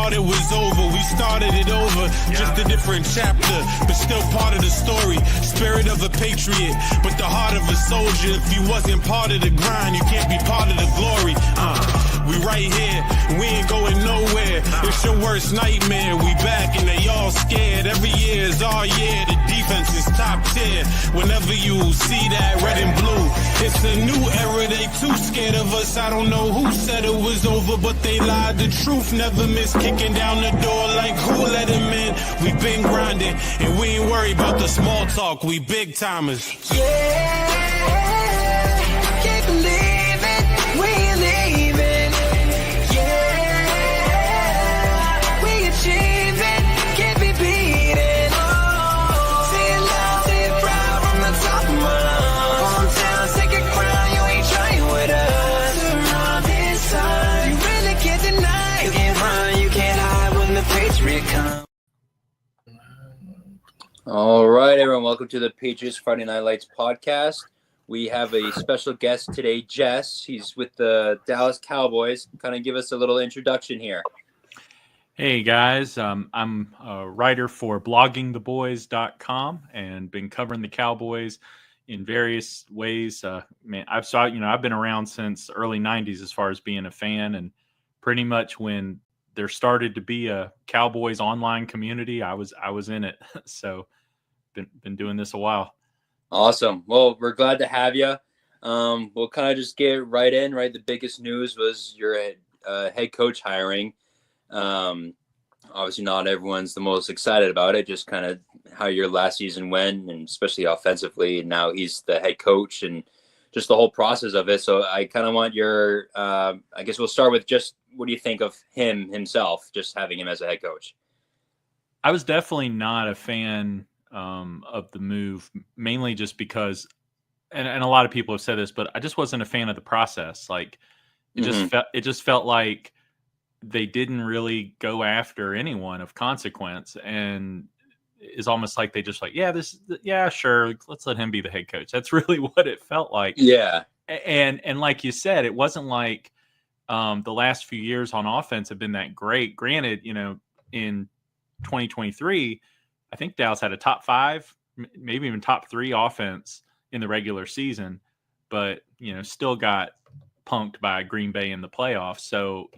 thought it was over, we started it over. Just a different chapter, but still part of the story. Spirit of a patriot, but the heart of a soldier. If you wasn't part of the grind, you can't be part of the glory. We right here, we ain't going nowhere. It's your worst nightmare. We back and they all scared. Every year is our year. The defense is top tier. Whenever you see that red and blue, it's a new era. They too scared of us. I don't know who said it was over, but they lied. The truth never miss. Kicking down the door like who let him in. We been grinding and we ain't worried about the small talk. We big timers. Yeah, can't believe it. We leaving. All right, everyone. Welcome to the Patriots Friday Night Lights podcast. We have a special guest today, Jess. He's with the Dallas Cowboys. Kind of give us a little introduction here. Hey, guys. I'm a writer for bloggingtheboys.com and been covering the Cowboys in various ways. I've been around since early 90s as far as being a fan, and pretty much when there started to be a Cowboys online community, I was in it. So been doing this a while. Awesome. Well, we're glad to have you. We'll kind of just get right in, right? The biggest news was your head coach hiring. Obviously not everyone's the most excited about it, just kind of how your last season went, and especially offensively. And now he's the head coach and just the whole process of it. So I kind of want your, I guess we'll start with just, what do you think of himself, just having him as a head coach? I was definitely not a fan of the move, mainly just because, and a lot of people have said this, but I just wasn't a fan of the process. Like it just felt like they didn't really go after anyone of consequence, and it's almost like they just like, yeah, sure, let's let him be the head coach. That's really what it felt like. Yeah. And like you said, it wasn't like the last few years on offense have been that great. Granted, in 2023, I think Dallas had a top 5, maybe even top 3 offense in the regular season, but, still got punked by Green Bay in the playoffs. So,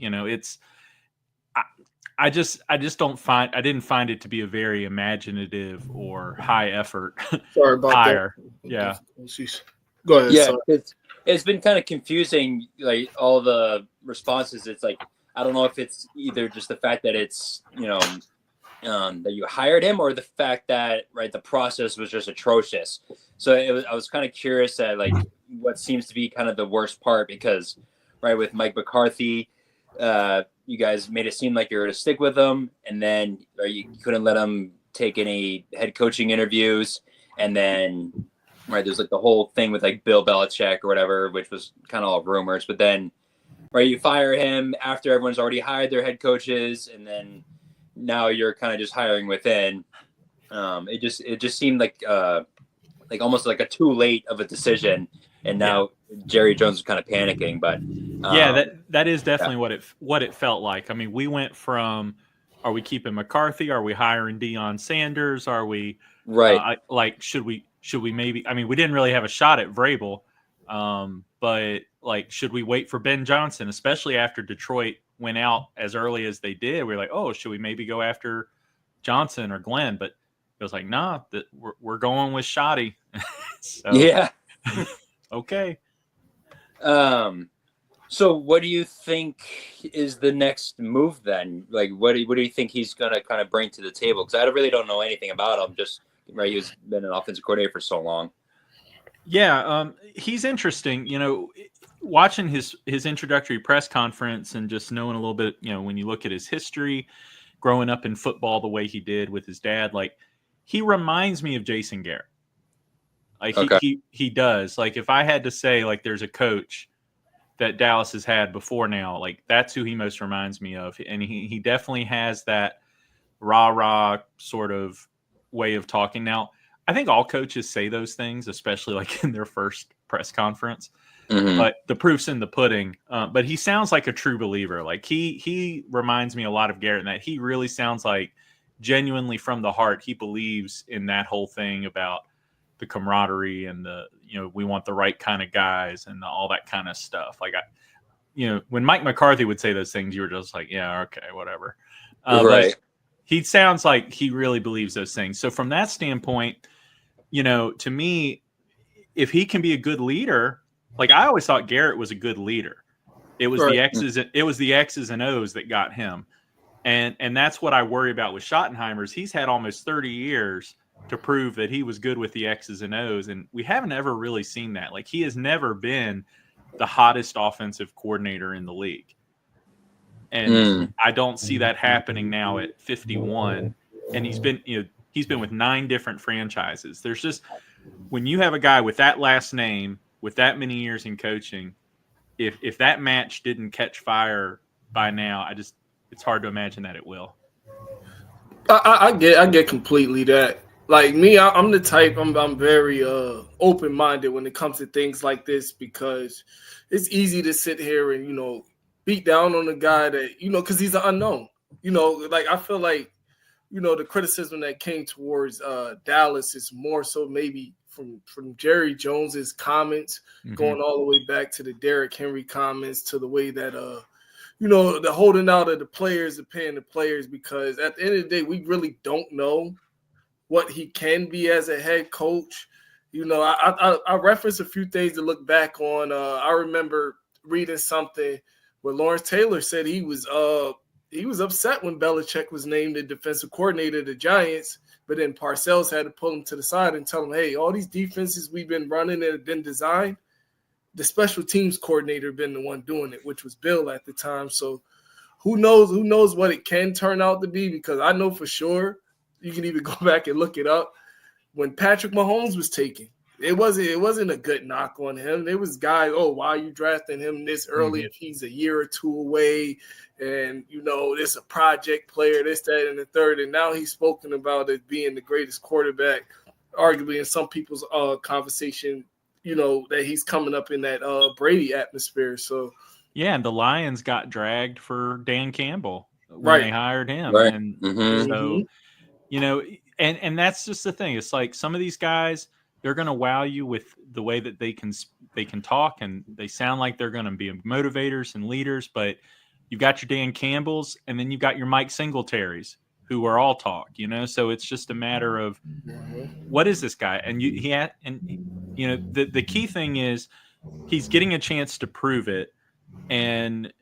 I didn't find it to be a very imaginative or high effort hire. That. Yeah. Go ahead. Yeah. It's been kind of confusing, like all the responses. It's like, I don't know if it's either just the fact that it's, that you hired him, or the fact that, right, the process was just atrocious. So I was kind of curious at like what seems to be kind of the worst part, because, right, with Mike McCarthy, you guys made it seem like you were to stick with him, and then you couldn't let him take any head coaching interviews, and then, right, there's like the whole thing with like Bill Belichick or whatever, which was kind of all rumors. But then, right, you fire him after everyone's already hired their head coaches, and then now you're kind of just hiring within. It just seemed like almost like a too late of a decision, and now Jerry Jones is kind of panicking. But that is definitely what it felt like. I mean, we went from, are we keeping McCarthy? Are we hiring Deion Sanders? Are we should we maybe? I mean, we didn't really have a shot at Vrabel, but like, should we wait for Ben Johnson, especially after Detroit went out as early as they did? We were like, oh, should we maybe go after Johnson or Glenn? But it was like, nah, we're going with Shoddy. So, yeah. Okay. So what do you think is the next move then? Like, what do you think he's going to kind of bring to the table? Because I really don't know anything about him. Just, right, he's been an offensive coordinator for so long. Yeah, he's interesting. Watching his introductory press conference and just knowing a little bit, when you look at his history, growing up in football the way he did with his dad, like, he reminds me of Jason Garrett. Like, okay. he does. Like, if I had to say, like, there's a coach that Dallas has had before now, like, that's who he most reminds me of. And he definitely has that rah-rah sort of way of talking. Now, I think all coaches say those things, especially like in their first press conference. but the proof's in the pudding. But he sounds like a true believer. Like he reminds me a lot of Garrett in that he really sounds like genuinely from the heart. He believes in that whole thing about the camaraderie and we want the right kind of guys and all that kind of stuff. Like when Mike McCarthy would say those things, you were just like, yeah, okay, whatever. Right. He sounds like he really believes those things. So from that standpoint, to me, if he can be a good leader, like I always thought Garrett was a good leader. It was the X's and O's that got him. And that's what I worry about with Schottenheimer. He's had almost 30 years to prove that he was good with the X's and O's. And we haven't ever really seen that. Like he has never been the hottest offensive coordinator in the league. And I don't see that happening now at 51. And he's been with 9 different franchises. There's just, when you have a guy with that last name, with that many years in coaching, if that match didn't catch fire by now, it's hard to imagine that it will. I get completely that. Like me, I'm the type, I'm very open-minded when it comes to things like this, because it's easy to sit here and, beat down on a guy that, because he's an unknown. Like I feel like, the criticism that came towards Dallas is more so maybe from Jerry Jones's comments, going all the way back to the Derrick Henry comments, to the way that, the holding out of the players and paying the players, because at the end of the day, we really don't know what he can be as a head coach. I referenced a few things to look back on. I remember reading something where Lawrence Taylor said he was upset when Belichick was named the defensive coordinator of the Giants, but then Parcells had to pull him to the side and tell him, hey, all these defenses we've been running that have been designed, the special teams coordinator been the one doing it, which was Bill at the time. So who knows what it can turn out to be, because I know for sure, you can even go back and look it up, when Patrick Mahomes was taken, it wasn't a good knock on him. There was guys, why are you drafting him this early if he's a year or two away? And, this a project player, this, that, and the third. And now he's spoken about as being the greatest quarterback, arguably in some people's conversation, that he's coming up in that Brady atmosphere. So, yeah, and the Lions got dragged for Dan Campbell when they hired him. Right. And so, and that's just the thing. It's like some of these guys, they're going to wow you with the way that they can talk, and they sound like they're going to be motivators and leaders. But you've got your Dan Campbells, and then you've got your Mike Singletaries, who are all talk. So it's just a matter of what is this guy? And the key thing is he's getting a chance to prove it, and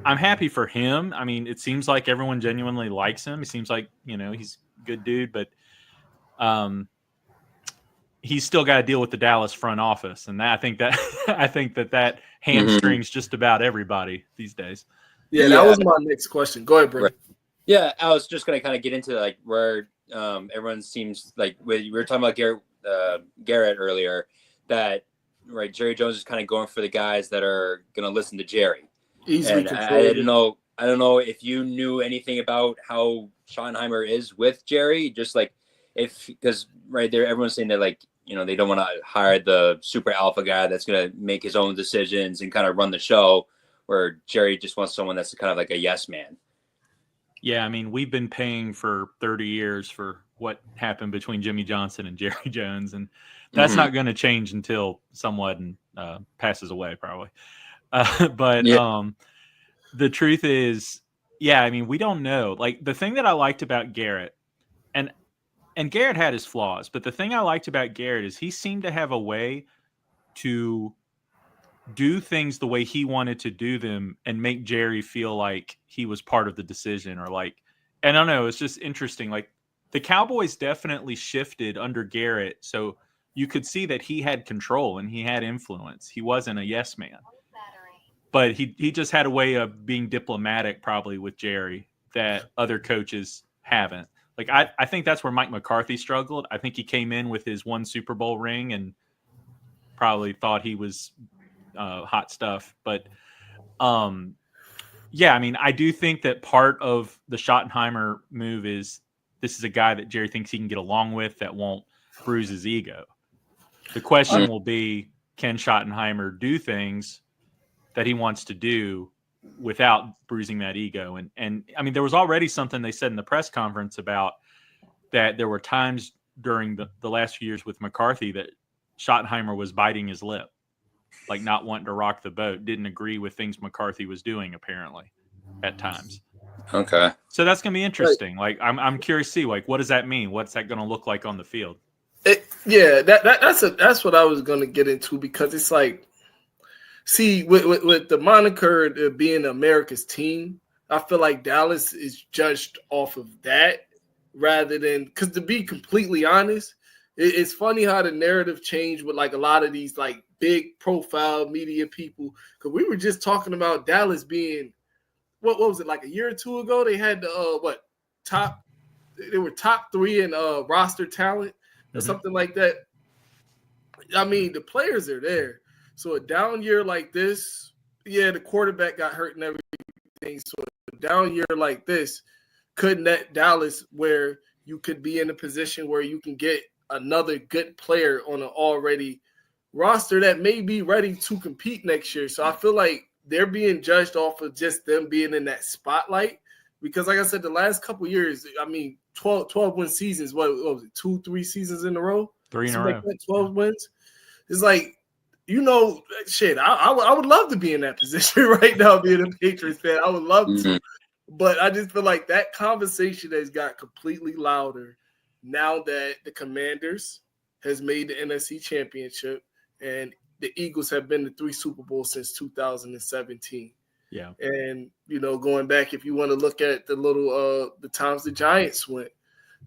I'm happy for him. I mean, it seems like everyone genuinely likes him. It seems like he's a good dude, but he's still got to deal with the Dallas front office, and I think that hamstrings just about everybody these days. Yeah, that was my next question. Go ahead, Brent. Right. Yeah, I was just going to kind of get into like where everyone seems like we were talking about Garrett earlier, that right Jerry Jones is kind of going for the guys that are going to listen to Jerry. Easily controlled. I don't know if you knew anything about how Schottenheimer is with Jerry, just like because right there everyone's saying that like they don't want to hire the super alpha guy that's going to make his own decisions and kind of run the show, where Jerry just wants someone that's kind of like a yes man. Yeah, I mean, we've been paying for 30 years for what happened between Jimmy Johnson and Jerry Jones, and that's not going to change until someone passes away, probably. But the truth is, yeah, I mean, we don't know. Like, the thing that I liked about Garrett, and Garrett had his flaws, but the thing I liked about Garrett is he seemed to have a way to do things the way he wanted to do them and make Jerry feel like he was part of the decision, or like, and I don't know, it's just interesting. Like, the Cowboys definitely shifted under Garrett, so you could see that he had control and he had influence. He wasn't a yes man, but he just had a way of being diplomatic probably with Jerry that other coaches haven't. Like, I think that's where Mike McCarthy struggled. I think he came in with his one Super Bowl ring and probably thought he was hot stuff. But, yeah, I mean, I do think that part of the Schottenheimer move is this is a guy that Jerry thinks he can get along with that won't bruise his ego. The question will be, Ken Schottenheimer do things that he wants to do without bruising that ego. And I mean, there was already something they said in the press conference about that there were times during the last few years with McCarthy that Schottenheimer was biting his lip, like not wanting to rock the boat, didn't agree with things McCarthy was doing, apparently, at times. Okay. So that's going to be interesting. Like, I'm curious to see, like, what does that mean? What's that going to look like on the field? That's what I was going to get into, because it's like, see, with the moniker being America's team, I feel like Dallas is judged off of that rather than, because to be completely honest, it's funny how the narrative changed with like a lot of these like big profile media people, because we were just talking about Dallas being, what was it, like a year or two ago? They had the they were top 3 in roster talent or something like that. I mean, the players are there. So a down year like this, yeah, the quarterback got hurt and everything. So a down year like this could net Dallas where you could be in a position where you can get another good player on an already roster that may be ready to compete next year. So I feel like they're being judged off of just them being in that spotlight, because like I said, the last couple of years, I mean, 12 win seasons, what was it, 2-3 seasons in a row? 3 in a row. 12 wins. It's like, you know, shit, I would love to be in that position right now, being a Patriots fan. I would love to. But I just feel like that conversation has got completely louder now that the Commanders has made the NFC Championship and the Eagles have been to 3 Super Bowls since 2017. Yeah. And, you know, going back, if you want to look at the times the Giants went,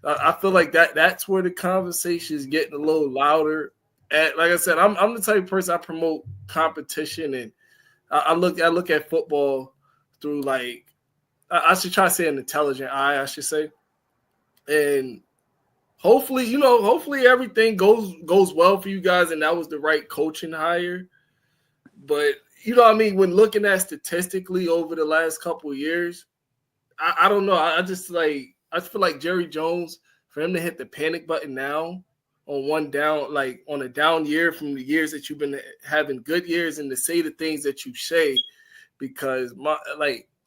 I feel like that's where the conversation is getting a little louder. And like I said, I'm the type of person, I promote competition, and I look at football through, like, I should try to say an intelligent eye, I should say. And hopefully everything goes well for you guys, and that was the right coaching hire. But you know what I mean, when looking at statistically over the last couple of years, I don't know. I feel like Jerry Jones, for him to hit the panic button now on one down, like on a down year from the years that you've been having good years, and to say the things that you say, because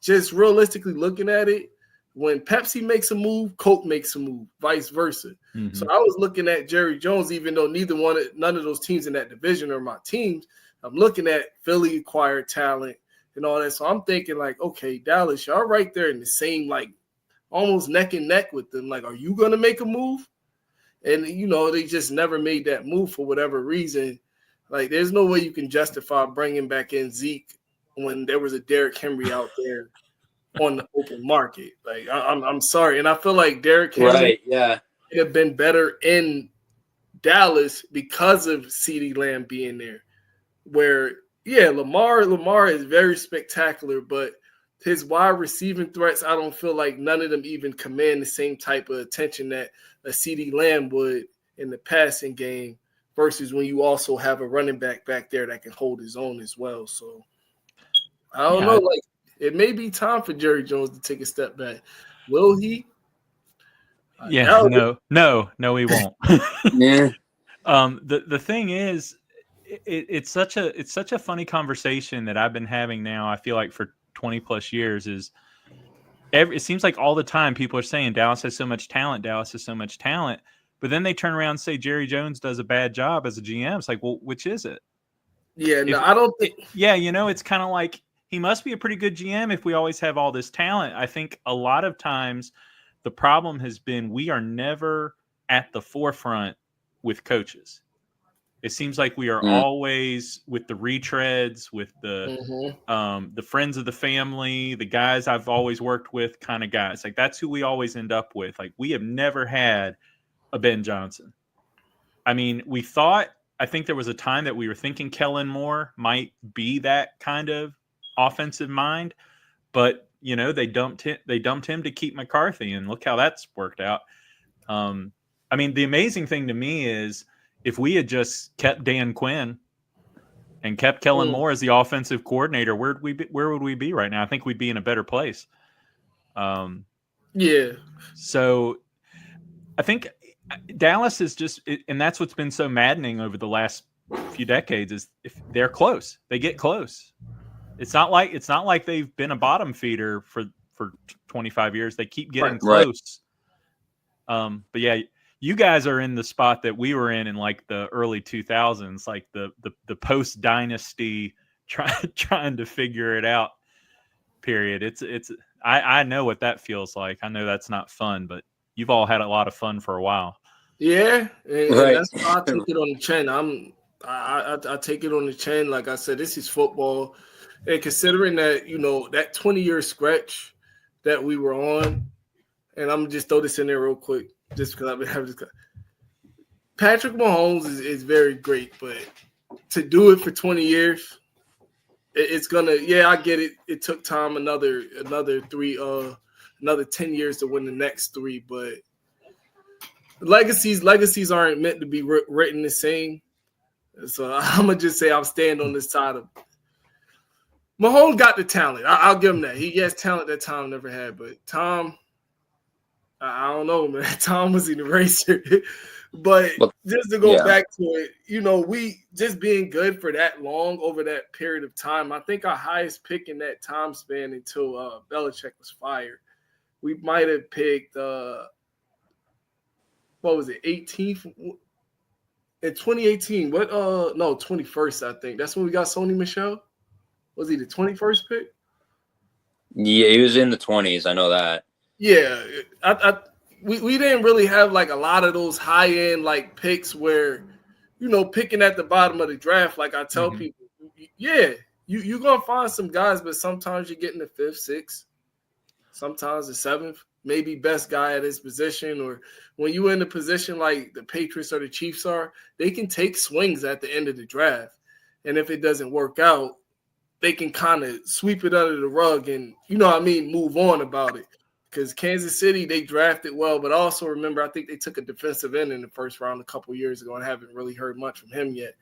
just realistically looking at it, when Pepsi makes a move, Coke makes a move, vice versa. Mm-hmm. So I was looking at Jerry Jones, even though none of those teams in that division are my teams. I'm looking at Philly acquired talent and all that. So I'm thinking like, okay, Dallas, y'all right there in the same, like almost neck and neck with them. Like, are you going to make a move? And, you know, they just never made that move for whatever reason. Like, there's no way you can justify bringing back in Zeke when there was a Derrick Henry out there on the open market. Like, I'm sorry. And I feel like Derrick Henry would have been better in Dallas because of CeeDee Lamb being there. Where, yeah, Lamar is very spectacular, but his wide receiving threats, I don't feel like none of them even command the same type of attention that a CeeDee Lamb would in the passing game, versus when you also have a running back there that can hold his own as well. So I don't know. Like, it may be time for Jerry Jones to take a step back. Will he? Yeah, no, he won't. Yeah. The thing is, it's such a funny conversation that I've been having now, I feel like for 20 plus years, is it seems like all the time people are saying Dallas has so much talent, but then they turn around and say Jerry Jones does a bad job as a GM. It's like, well, which is it? Yeah, I don't think. Yeah, you know, it's kind of like he must be a pretty good GM if we always have all this talent. I think a lot of times the problem has been we are never at the forefront with coaches. It seems like we are always with the retreads, with the friends of the family, the guys I've always worked with kind of guys. Like, that's who we always end up with. Like, we have never had a Ben Johnson. I mean, I think there was a time that we were thinking Kellen Moore might be that kind of offensive mind, but you know, they dumped him to keep McCarthy, and look how that's worked out. I mean, the amazing thing to me is, if we had just kept Dan Quinn and kept Kellen Moore as the offensive coordinator, where would we be right now? I think we'd be in a better place. Yeah. So I think Dallas is just, and that's what's been so maddening over the last few decades is if they're close, they get close. It's not like they've been a bottom feeder for 25 years. They keep getting close. But yeah, you guys are in the spot that we were in like the early 2000s, like the post dynasty trying to figure it out period. I know what that feels like. I know that's not fun, but you've all had a lot of fun for a while. Yeah, and that's why I take it on the chin. I take it on the chin. Like I said, this is football, and considering that that 20-year stretch that we were on, and I'm just throw this in there real quick, just because I've been having this. Patrick Mahomes is very great, but to do it for 20 years, it's gonna. Yeah, I get it. It took time, another 10 years to win the next 3, but legacies aren't meant to be written the same. So I'm gonna just say I'll stand on this side of Mahomes. Got the talent. I'll give him that. He has talent that Tom never had, but Tom, I don't know, man. Tom was an eraser. But just to go back to it, we just being good for that long over that period of time. I think our highest pick in that time span until Belichick was fired, we might have picked what was it, 18th in 2018? What 21st, I think. That's when we got Sony Michel. Was he the 21st pick? Yeah, he was in the 20s. I know that. Yeah, we didn't really have like a lot of those high end like picks where picking at the bottom of the draft. Like I tell people, you're gonna find some guys, but sometimes you get in the 5th, 6th, sometimes the 7th, maybe best guy at his position. Or when you're in a position like the Patriots or the Chiefs are, they can take swings at the end of the draft, and if it doesn't work out, they can kind of sweep it under the rug and move on about it. Because Kansas City, they drafted well, but also remember, I think they took a defensive end in the first round a couple years ago and haven't really heard much from him yet.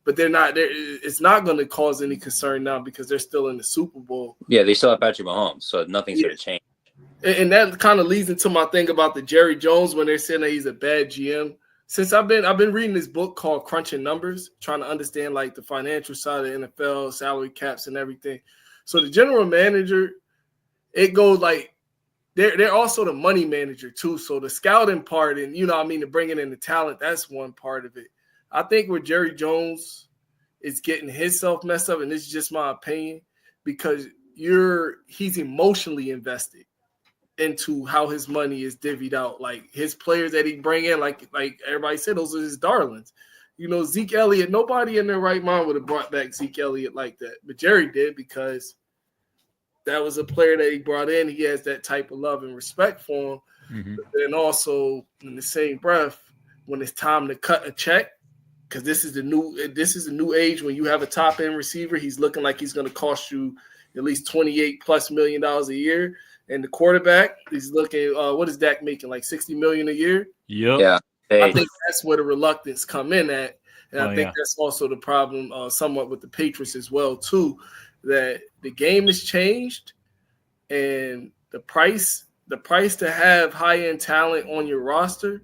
But it's not going to cause any concern now because they're still in the Super Bowl. Yeah, they still have Patrick Mahomes, so nothing's going to change. And that kind of leads into my thing about the Jerry Jones when they're saying that he's a bad GM. Since I've been reading this book called Crunching Numbers, trying to understand like the financial side of the NFL, salary caps and everything. So the general manager, it goes like, they're also the money manager too. So the scouting part and the bringing in the talent, that's one part of it. I think where Jerry Jones is getting himself messed up, and this is just my opinion, because he's emotionally invested into how his money is divvied out. Like his players that he bring in, like everybody said, those are his darlings. Zeke Elliott, nobody in their right mind would have brought back Zeke Elliott like that. But Jerry did because that was a player that he brought in. He has that type of love and respect for him. Mm-hmm. But then also in the same breath, when it's time to cut a check, because this is a new age when you have a top end receiver, he's looking like he's going to cost you at least $28+ million a year. And the quarterback, he's looking, what is Dak making? Like $60 million a year? Yep. Yeah. I think that's where the reluctance come in at. And I think that's also the problem somewhat with the Patriots as well, too, that the game has changed and the price to have high-end talent on your roster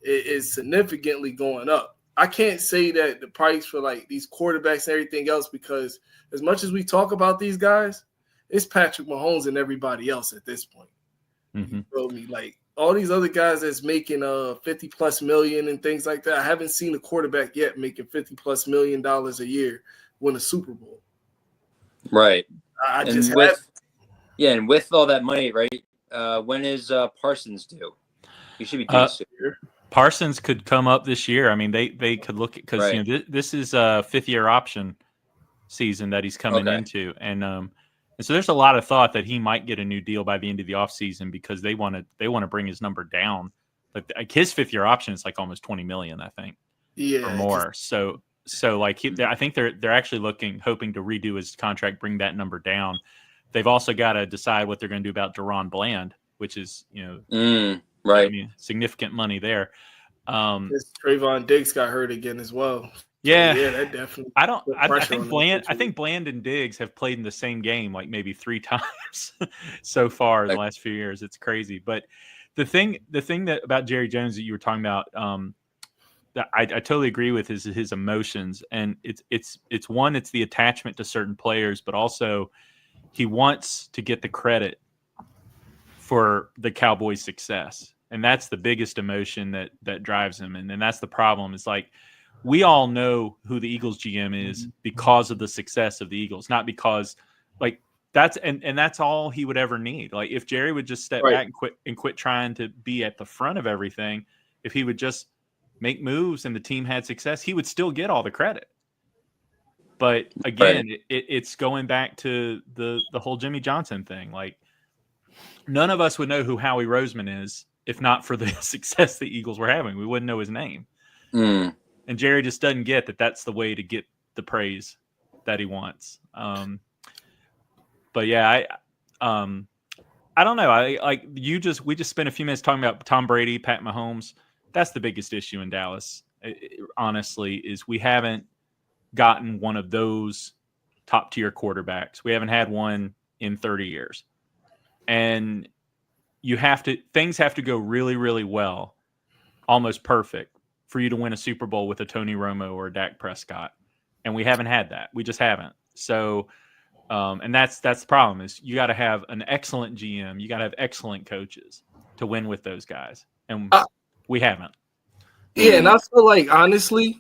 is significantly going up. I can't say that the price for like these quarterbacks and everything else, because as much as we talk about these guys, it's Patrick Mahomes and everybody else at this point. Mm-hmm. You feel me? Like all these other guys that's making $50+ million and things like that. I haven't seen a quarterback yet making $50+ million a year win a Super Bowl. Right. And with all that money, right? When is Parsons due? He should be due soon. Parsons could come up this year. I mean, they could look at, because this is a 5th-year option season that he's coming into, and so there's a lot of thought that he might get a new deal by the end of the offseason because they want to bring his number down. Like his 5th-year option is like almost $20 million, I think, or more. So like I think they're actually hoping to redo his contract, bring that number down. They've also got to decide what they're going to do about Deron Bland, which is right. I mean, significant money there. Trayvon Diggs got hurt again as well. Yeah, so, that definitely. I think Bland and Diggs have played in the same game like maybe 3 times so far in the last few years. It's crazy. But the thing that about Jerry Jones that you were talking about, I totally agree with his emotions, and it's the attachment to certain players, but also he wants to get the credit for the Cowboys' success, and that's the biggest emotion that drives him, and that's the problem. It's like we all know who the Eagles GM is because of the success of the Eagles, not because like that's all he would ever need. Like if Jerry would just step back and quit trying to be at the front of everything, if he would just make moves and the team had success, he would still get all the credit. But again, it's going back to the whole Jimmy Johnson thing. Like none of us would know who Howie Roseman is if not for the success the Eagles were having. We wouldn't know his name. And Jerry just doesn't get that that's the way to get the praise that he wants. But yeah, I don't know. We just spent a few minutes talking about Tom Brady, Pat Mahomes. That's the biggest issue in Dallas, honestly, is we haven't gotten one of those top tier quarterbacks. We haven't had one in 30 years. And things have to go really, really well, almost perfect, for you to win a Super Bowl with a Tony Romo or a Dak Prescott. And we haven't had that. We just haven't. So, and that's the problem is you got to have an excellent GM. You got to have excellent coaches to win with those guys. And we haven't. Yeah, and I feel like, honestly,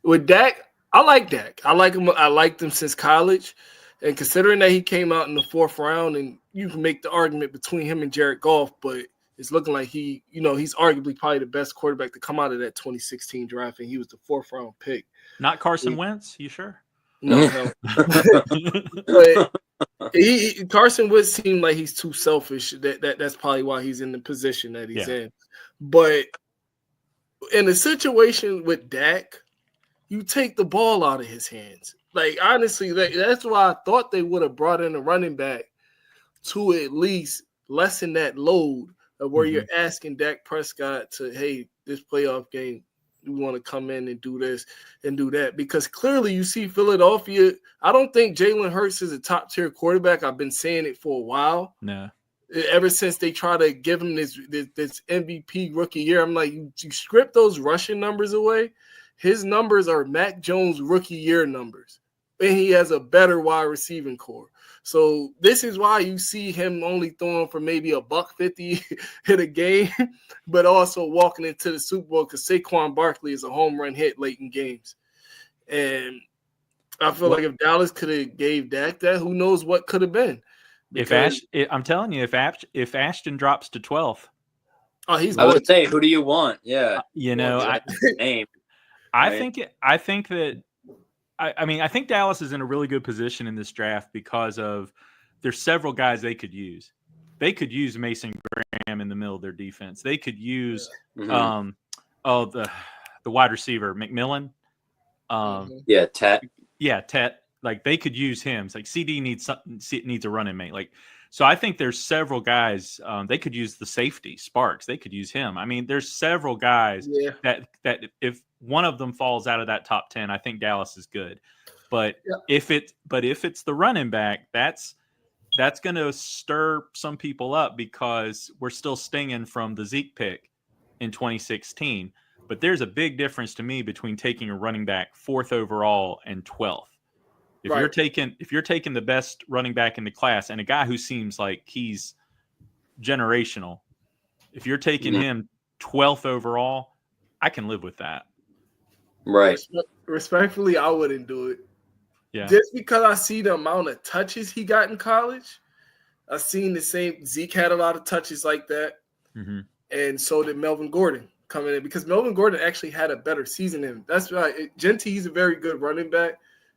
with Dak, I like Dak. I like him. I liked him since college. And considering that he came out in the 4th round, and you can make the argument between him and Jared Goff, but it's looking like he's arguably probably the best quarterback to come out of that 2016 draft, and he was the 4th round pick. Not Carson Wentz, you sure? No. But Carson would seem like he's too selfish. That's probably why he's in the position that he's in. But in a situation with Dak, you take the ball out of his hands. Like, honestly, that's why I thought they would have brought in a running back to at least lessen that load of where you're asking Dak Prescott to, hey, this playoff game, we want to come in and do this and do that. Because clearly you see Philadelphia, I don't think Jalen Hurts is a top-tier quarterback. I've been saying it for a while. No. Ever since they try to give him this MVP rookie year, I'm like, you strip those rushing numbers away, his numbers are Mac Jones rookie year numbers. And he has a better wide receiving core. So this is why you see him only throwing for maybe $150 in a game, but also walking into the Super Bowl because Saquon Barkley is a home run hit late in games. And I feel like if Dallas could have gave Dak that, who knows what could have been. I'm telling you, if Ashton drops to 12th, I would say, who do you want? Yeah, I think Dallas is in a really good position in this draft because of there's several guys they could use. They could use Mason Graham in the middle of their defense. They could use the wide receiver McMillan. Tet. Like they could use him. It's like CD needs a running mate. Like, so I think there's several guys. They could use the safety Sparks. They could use him. I mean, there's several guys that if one of them falls out of that top 10, I think Dallas is good. But if it's the running back, that's going to stir some people up because we're still stinging from the Zeke pick in 2016. But there's a big difference to me between taking a running back 4th overall and 12th. If you're taking the best running back in the class and a guy who seems like he's generational, if you're taking him 12th overall, I can live with that. Right. Respectfully, I wouldn't do it. Yeah. Just because I see the amount of touches he got in college, I've seen the same. Zeke had a lot of touches like that, and so did Melvin Gordon coming in because Melvin Gordon actually had a better season than him. That's right. Genty, he's a very good running back.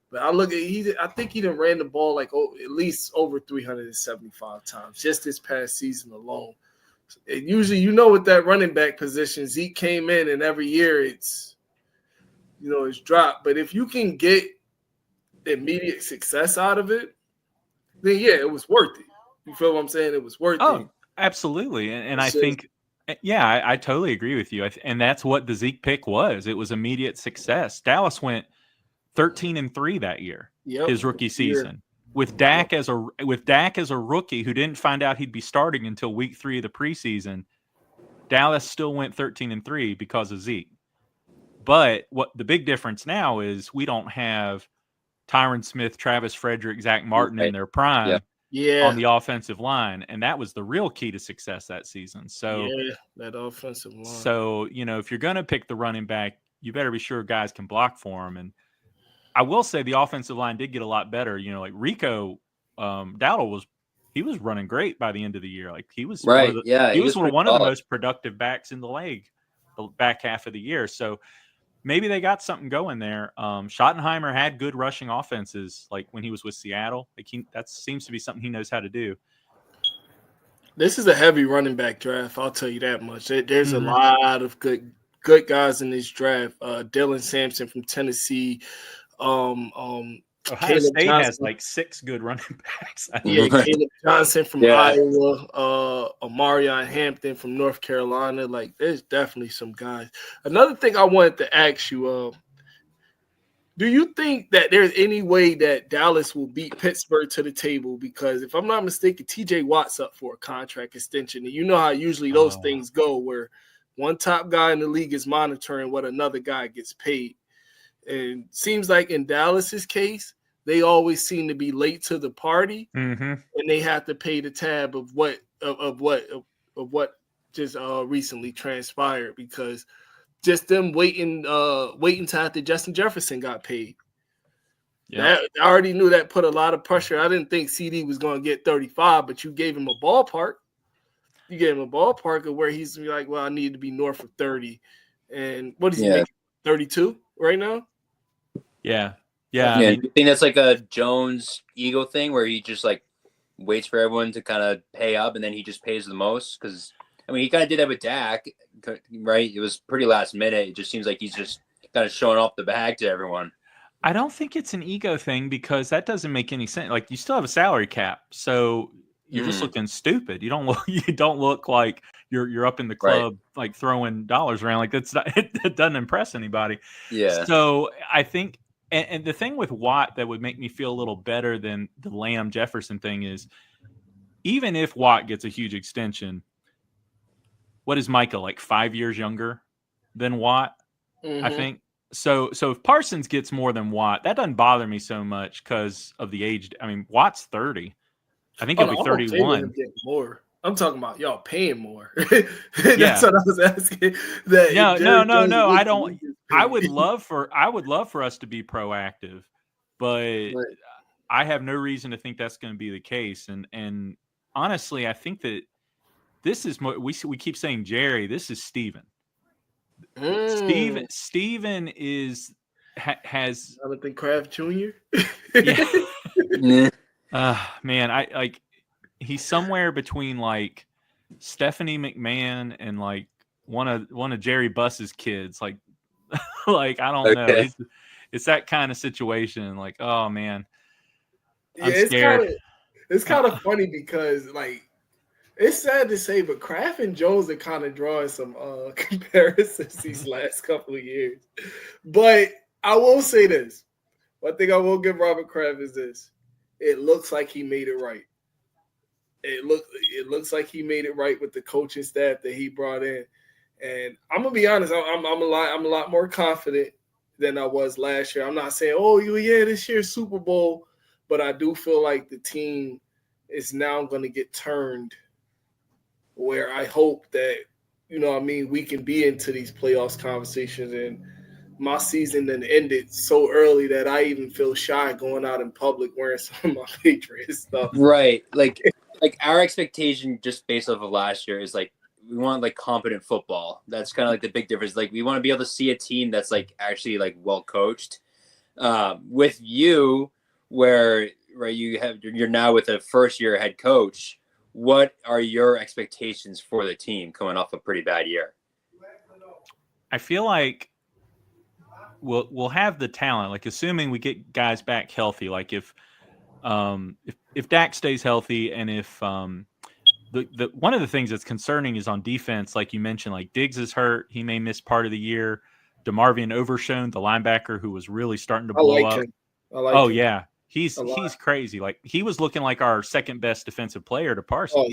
But I think he done ran the ball like at least over 375 times just this past season alone. And usually, with that running back position, Zeke came in and every year it's dropped. But if you can get immediate success out of it, then it was worth it. You feel what I'm saying? It was worth it. Oh, absolutely. And I think, I totally agree with you. And that's what the Zeke pick was. It was immediate success. Dallas went 13-3 that year, his rookie season, with Dak as a rookie who didn't find out he'd be starting until week 3 of the preseason. Dallas still went 13-3 because of Zeke. But what the big difference now is we don't have Tyron Smith, Travis Frederick, Zach Martin in their prime on the offensive line. And that was the real key to success that season. So that offensive line. So, if you're going to pick the running back, you better be sure guys can block for him. And I will say the offensive line did get a lot better. Like Rico Dowdle was running great by the end of the year. Like he was right. He was one of the most productive backs in the league the back half of the year. So maybe they got something going there. Schottenheimer had good rushing offenses, like when he was with Seattle. Like that seems to be something he knows how to do. This is a heavy running back draft. I'll tell you that much. There's a lot of good guys in this draft. Dylan Sampson from Tennessee. Ohio State has like 6 good running backs. Caleb Johnson from Iowa, Amarion Hampton from North Carolina. Like, there's definitely some guys. Another thing I wanted to ask you, do you think that there's any way that Dallas will beat Pittsburgh to the table? Because if I'm not mistaken, TJ Watt's up for a contract extension. And you know how usually those things go, where one top guy in the league is monitoring what another guy gets paid. And seems like in Dallas's case, they always seem to be late to the party, and they have to pay the tab of what just recently transpired, because just them waiting till after Justin Jefferson got paid. Yeah, I already knew that put a lot of pressure. I didn't think CD was going to get 35, but you gave him a ballpark. You gave him a ballpark of where he's like, well, I need to be north of 30. And what is he making? 32 right now? Yeah. I think that's like a Jones ego thing where he just like waits for everyone to kind of pay up and then he just pays the most. Because he kind of did that with Dak, right? It was pretty last minute. It just seems like he's just kind of showing off the bag to everyone. I don't think it's an ego thing, because that doesn't make any sense. Like, you still have a salary cap, so you're just looking stupid. You don't look like you're up in the club like throwing dollars around. Like it doesn't impress anybody. Yeah. So I think. And the thing with Watt that would make me feel a little better than the Lamb Jefferson thing is, even if Watt gets a huge extension, what is Micah, like 5 years younger than Watt? I think. So if Parsons gets more than Watt, that doesn't bother me so much because of the age. Watt's 30. I think he'll be 31. More. I'm talking about y'all paying more. That's what I was asking. No. I don't. I would love for us to be proactive, but I have no reason to think that's going to be the case. And honestly, I think that this is we keep saying Jerry. This is Steven. Steven has Jonathan Kraft Jr. Man, I like. He's somewhere between like Stephanie McMahon and like one of Jerry Buss's kids. Like I don't know. It's that kind of situation. Like, oh man, I'm scared. It's kind of funny because like it's sad to say, but Kraft and Jones are kind of drawing some comparisons these last couple of years. But I will say this: one thing I will give Robert Kraft is this: it looks like he made it right. It looks like he made it right with the coaching staff that he brought in, and I'm gonna be honest. I'm a lot more confident than I was last year. I'm not saying, this year's Super Bowl, but I do feel like the team is now going to get turned. Where I hope that we can be into these playoffs conversations. And my season then ended so early that I even feel shy going out in public wearing some of my Patriots stuff. Right, like our expectation just based off of last year is like we want like competent football. That's kind of like the big difference. Like we want to be able to see a team that's like actually like well coached. With you, where you're now with a first year head coach. What are your expectations for the team coming off a pretty bad year? I feel like we'll have the talent. Like assuming we get guys back healthy. Like if Dak stays healthy, and if the one of the things that's concerning is on defense, like you mentioned, like Diggs is hurt, he may miss part of the year. DeMarvion Overshown, the linebacker who was really starting to blow up. Him. Yeah, he's crazy. Like he was looking like our second best defensive player to Parsons.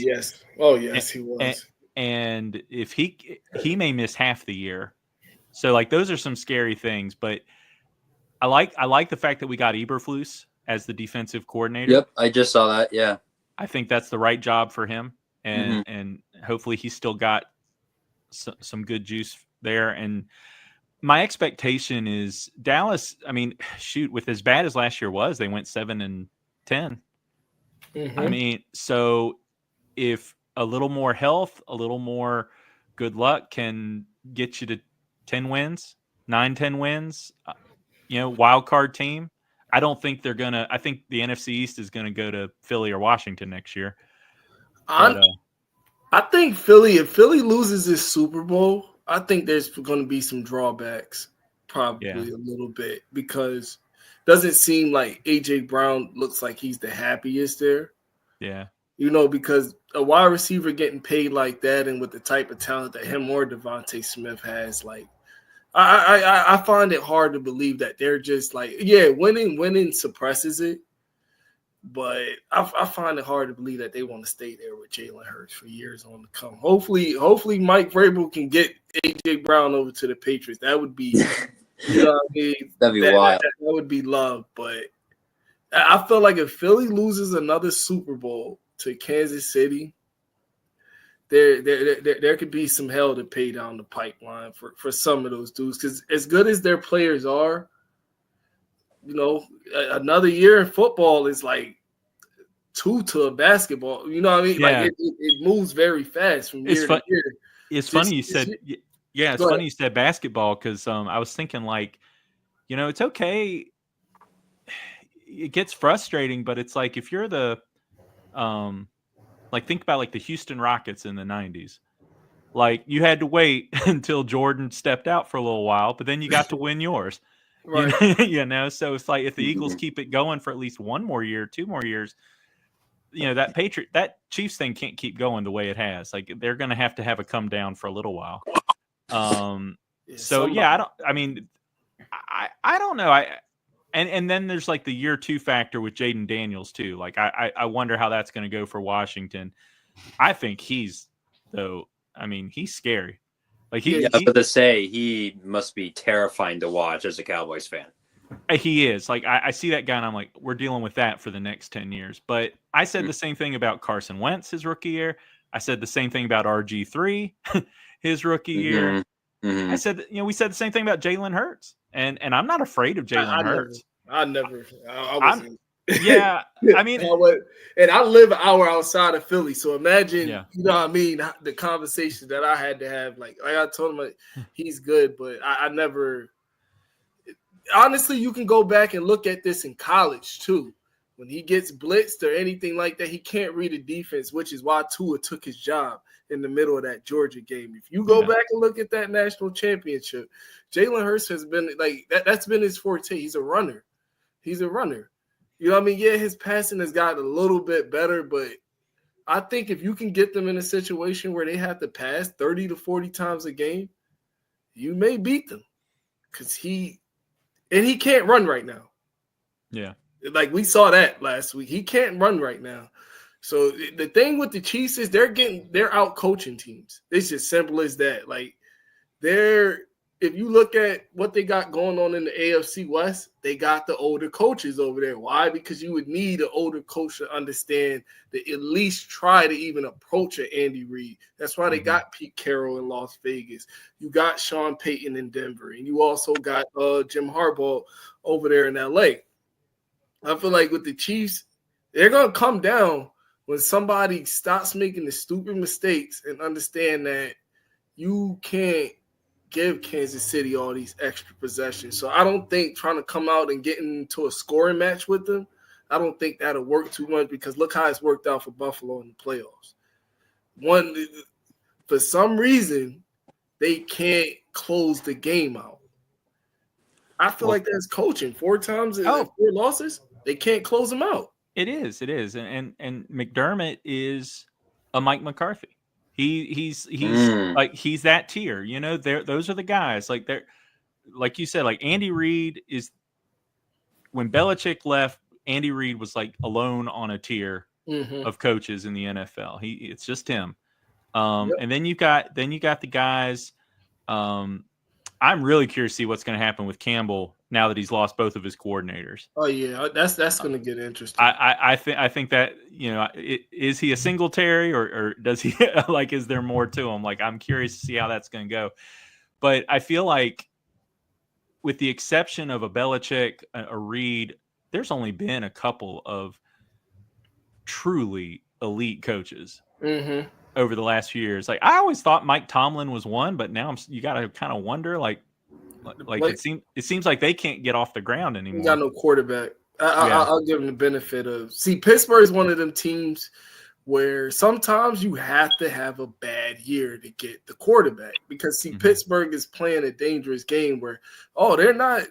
Oh yes, he was. And if he may miss half the year. So like those are some scary things, but I like the fact that we got Eberflus as the defensive coordinator. Yep, I just saw that. Yeah, I think that's the right job for him, and hopefully he's still got some good juice there. And my expectation is Dallas. I mean, shoot, with as bad as last year was, they went 7-10. I mean, so if a little more health, a little more good luck can get you to 10 wins, 9-10 wins, wild card team. I don't think they're going to – I think the NFC East is going to go to Philly or Washington next year. But, I think if Philly loses this Super Bowl, I think there's going to be some drawbacks, probably a little bit, because it doesn't seem like A.J. Brown looks like he's the happiest there. Yeah. Because a wide receiver getting paid like that and with the type of talent that him or Devontae Smith has, like, I find it hard to believe that they're just like, winning suppresses it. But I find it hard to believe that they want to stay there with Jalen Hurts for years on to come. Hopefully Mike Vrabel can get A.J. Brown over to the Patriots. That would be, that'd be wild. That would be love. But I feel like if Philly loses another Super Bowl to Kansas City, there could be some hell to pay down the pipeline for some of those dudes. Because as good as their players are, another year in football is like 2 to a basketball. You know what I mean? Yeah. Like it moves very fast from year to year. It's funny you said, it's funny you said basketball because I was thinking like, it's okay. It gets frustrating, but it's like if you're the, like think about like the Houston Rockets in the 90s. Like you had to wait until Jordan stepped out for a little while, but then you got to win yours. Right. So it's like if the Eagles keep it going for at least 1 more year, 2 more years, that Chiefs thing can't keep going the way it has. Like they're going to have a come down for a little while. I don't know. And then there's like the year 2 factor with Jaden Daniels too. Like I wonder how that's going to go for Washington. I think he's scary. Like but to say he must be terrifying to watch as a Cowboys fan. He is. Like I see that guy and I'm like, we're dealing with that for the next 10 years. But I said the same thing about Carson Wentz his rookie year. I said the same thing about RG3 his rookie year. I said, we said the same thing about Jalen Hurts. And I'm not afraid of Jalen Hurts. I wasn't. Yeah, I mean, and I live an hour outside of Philly, so imagine, you know what I mean, the conversation that I had to have. Like I told him, like, he's good, but I never. Honestly, you can go back and look at this in college too. When he gets blitzed or anything like that, he can't read a defense, which is why Tua took his job in the middle of that Georgia game. If you go back and look at that national championship, Jalen Hurts has been like that. That's been his forte. He's a runner. You know what I mean? Yeah, his passing has gotten a little bit better, but I think if you can get them in a situation where they have to pass 30 to 40 times a game, you may beat them because he can't run right now. Yeah. Like we saw that last week. He can't run right now. So the thing with the Chiefs is they're out coaching teams. It's just simple as that. Like if you look at what they got going on in the AFC West, they got the older coaches over there. Why? Because you would need an older coach to understand to at least try to even approach an Andy Reid. That's why they got Pete Carroll in Las Vegas. You got Sean Payton in Denver, and you also got Jim Harbaugh over there in LA. I feel like with the Chiefs, they're going to come down when somebody stops making the stupid mistakes and understand that you can't give Kansas City all these extra possessions. So I don't think trying to come out and get into a scoring match with them, I don't think that'll work too much because look how it's worked out for Buffalo in the playoffs. For some reason, they can't close the game out. I feel like that's coaching. 4 times and 4 losses, they can't close them out. It is. And McDermott is a Mike McCarthy. He's like he's that tier, those are the guys like you said, like Andy Reid is when Belichick left, Andy Reid was like alone on a tier of coaches in the NFL. It's just him. And then you got the guys I'm really curious to see what's going to happen with Campbell now that he's lost both of his coordinators. Oh yeah, that's going to get interesting. I think that, you know, is he a Singletary or does he like, is there more to him? Like, I'm curious to see how that's going to go. But I feel like with the exception of a Belichick, a Reed, there's only been a couple of truly elite coaches over the last few years. Like, I always thought Mike Tomlin was one, but now you got to kind of wonder, like it seems like they can't get off the ground anymore. You got no quarterback. I'll give them the benefit of, see, Pittsburgh is one of them teams where sometimes you have to have a bad year to get the quarterback, because Pittsburgh is playing a dangerous game where,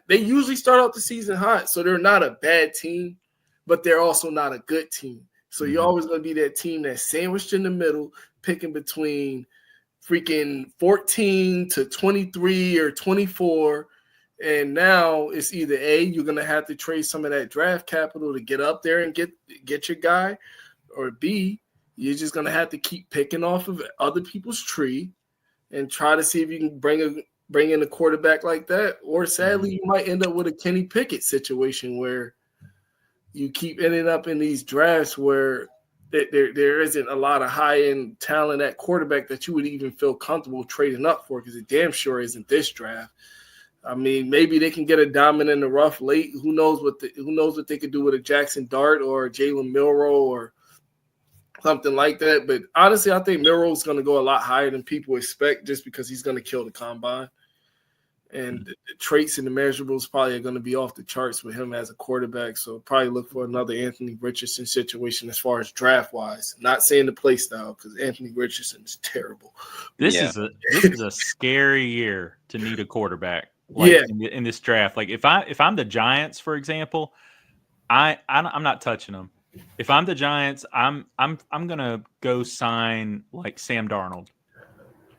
they usually start out the season hot. So they're not a bad team, but they're also not a good team. So you're always going to be that team that's sandwiched in the middle, picking between freaking 14 to 23 or 24. And now it's either A, you're going to have to trade some of that draft capital to get up there and get your guy, or B, you're just going to have to keep picking off of other people's tree and try to see if you can bring in a quarterback like that. Or sadly, you might end up with a Kenny Pickett situation where you keep ending up in these drafts where there isn't a lot of high-end talent at quarterback that you would even feel comfortable trading up for, because it damn sure isn't this draft. I mean, maybe they can get a diamond in the rough late. Who knows what they could do with a Jackson Dart or Jalen Milroe or something like that. But honestly, I think Milroe is going to go a lot higher than people expect, just because he's going to kill the combine. And the traits and the measurables probably are going to be off the charts with him as a quarterback. So probably look for another Anthony Richardson situation as far as draft-wise. Not saying the play style, because Anthony Richardson is terrible. This is a scary year to need a quarterback. In this draft. Like, if I'm the Giants, for example, I'm not touching them. If I'm the Giants, I'm gonna go sign like Sam Darnold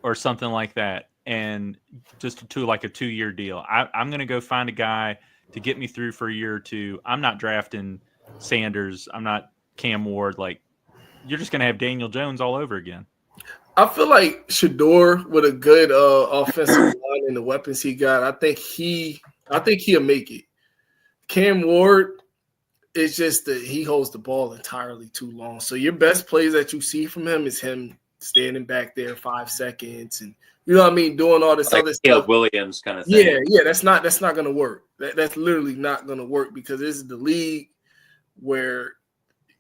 or something like that, and just to like a 2-year deal. I'm gonna go find a guy to get me through for a year or two. I'm not drafting Sanders. I'm not Cam Ward. Like, you're just gonna have Daniel Jones all over again. I feel like Shador, with a good offensive line and the weapons he got, I think he'll make it. Cam Ward is just that he holds the ball entirely too long. So your best plays that you see from him is him standing back there 5 seconds and, you know what I mean, doing all this other stuff. Williams kind of thing. Yeah, that's not going to work. That's literally not going to work, because this is the league where,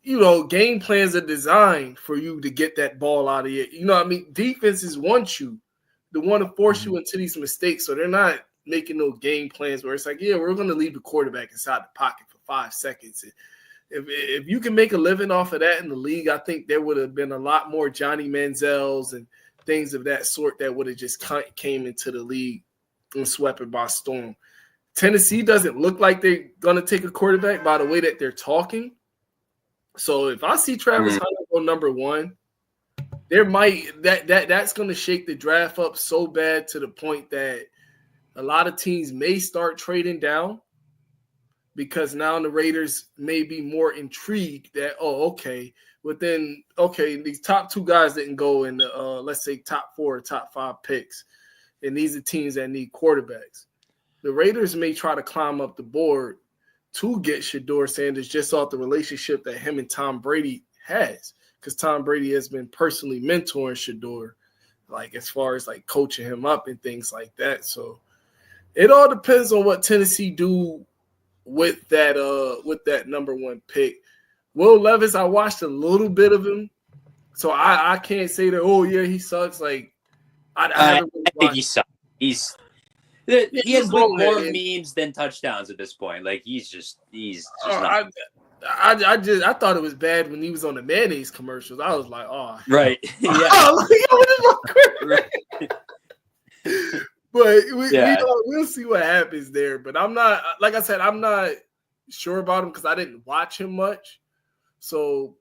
you know, game plans are designed for you to get that ball out of you. You know what I mean? Defenses want you to want to force you into these mistakes. So they're not making no game plans where it's like, yeah, we're going to leave the quarterback inside the pocket for 5 seconds. If you can make a living off of that in the league, I think there would have been a lot more Johnny Manziels and things of that sort that would have just came into the league and swept it by storm. Tennessee doesn't look like they're going to take a quarterback by the way that they're talking. So if I see Travis Hunter go number 1, there might that's going to shake the draft up so bad to the point that a lot of teams may start trading down, because now the Raiders may be more intrigued that, these top 2 guys didn't go in the let's say top 4 or top 5 picks, and these are teams that need quarterbacks. The Raiders may try to climb up the board to get Shador Sanders just off the relationship that him and Tom Brady has, because Tom Brady has been personally mentoring Shador, like as far as like coaching him up and things like that. So it all depends on what Tennessee do with that number 1 pick. Will Levis, I watched a little bit of him, so I can't say that, he sucks. Like I think he sucks. He has like more memes than touchdowns at this point. Like he's just not. I thought it was bad when he was on the mayonnaise commercials. I was like, right, yeah. Right. But we'll see what happens there. But I'm not, like I said, I'm not sure about him because I didn't watch him much. So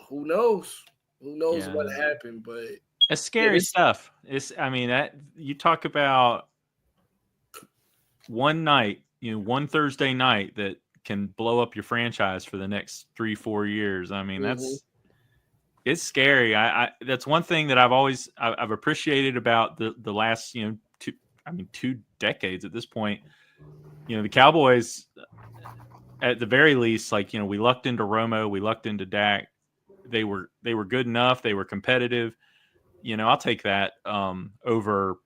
who knows? Who knows what happened? But it's scary stuff. That you talk about one night, one Thursday night that can blow up your franchise for the next 3-4 years. I mean, it's scary. That's one thing that I've appreciated about the last, two decades at this point. The Cowboys, at the very least, like, we lucked into Romo, we lucked into Dak. They were good enough. They were competitive. I'll take that over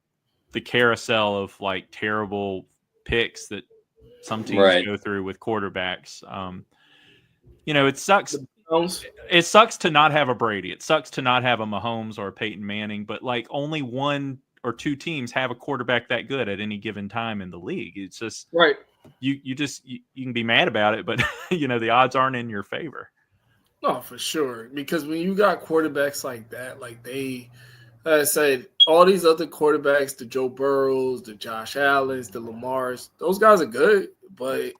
the carousel of like terrible picks that some teams go through with quarterbacks. It sucks. It sucks to not have a Brady. It sucks to not have a Mahomes or a Peyton Manning, but like only one or two teams have a quarterback that good at any given time in the league. It's just right. You can be mad about it, but the odds aren't in your favor. No, for sure. Because when you got quarterbacks like that, like like I said, all these other quarterbacks, the Joe Burrows, the Josh Allens, the Lamars, those guys are good, but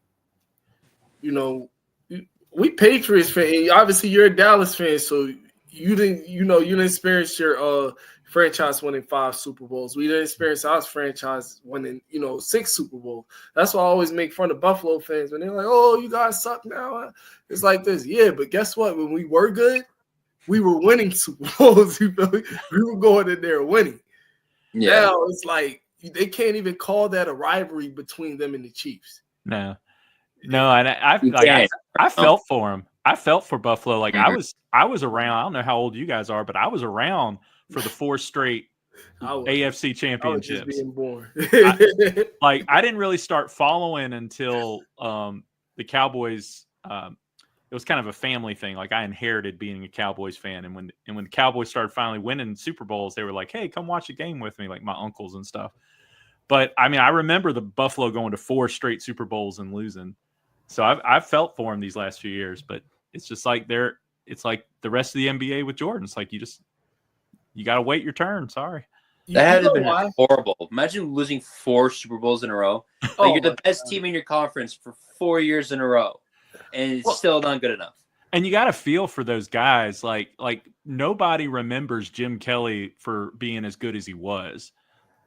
we Patriots fans. Obviously, you're a Dallas fan, so you didn't experience your franchise winning 5 Super Bowls. We didn't experience our franchise winning 6 Super Bowls. That's why I always make fun of Buffalo fans when they're like, "Oh, you guys suck now." It's like this, yeah. But guess what? When we were good, we were winning Super Bowls. You feel me? We were going in there winning. Yeah. Now it's like they can't even call that a rivalry between them and the Chiefs. No, and I felt for him. I felt for Buffalo. Like I was around. I don't know how old you guys are, but I was around for the 4 straight AFC championships. I was just being born. I didn't really start following until the Cowboys. It was kind of a family thing. Like I inherited being a Cowboys fan, and when the Cowboys started finally winning Super Bowls, they were like, "Hey, come watch a game with me," like my uncles and stuff. But I mean, I remember the Buffalo going to 4 straight Super Bowls and losing. So I've felt for them these last few years, but it's just like it's like the rest of the NBA with Jordan. It's like you got to wait your turn. Sorry. That had been horrible. Imagine losing 4 Super Bowls in a row. You're the best team in your conference for 4 years in a row, and it's still not good enough. And you got to feel for those guys. Like nobody remembers Jim Kelly for being as good as he was,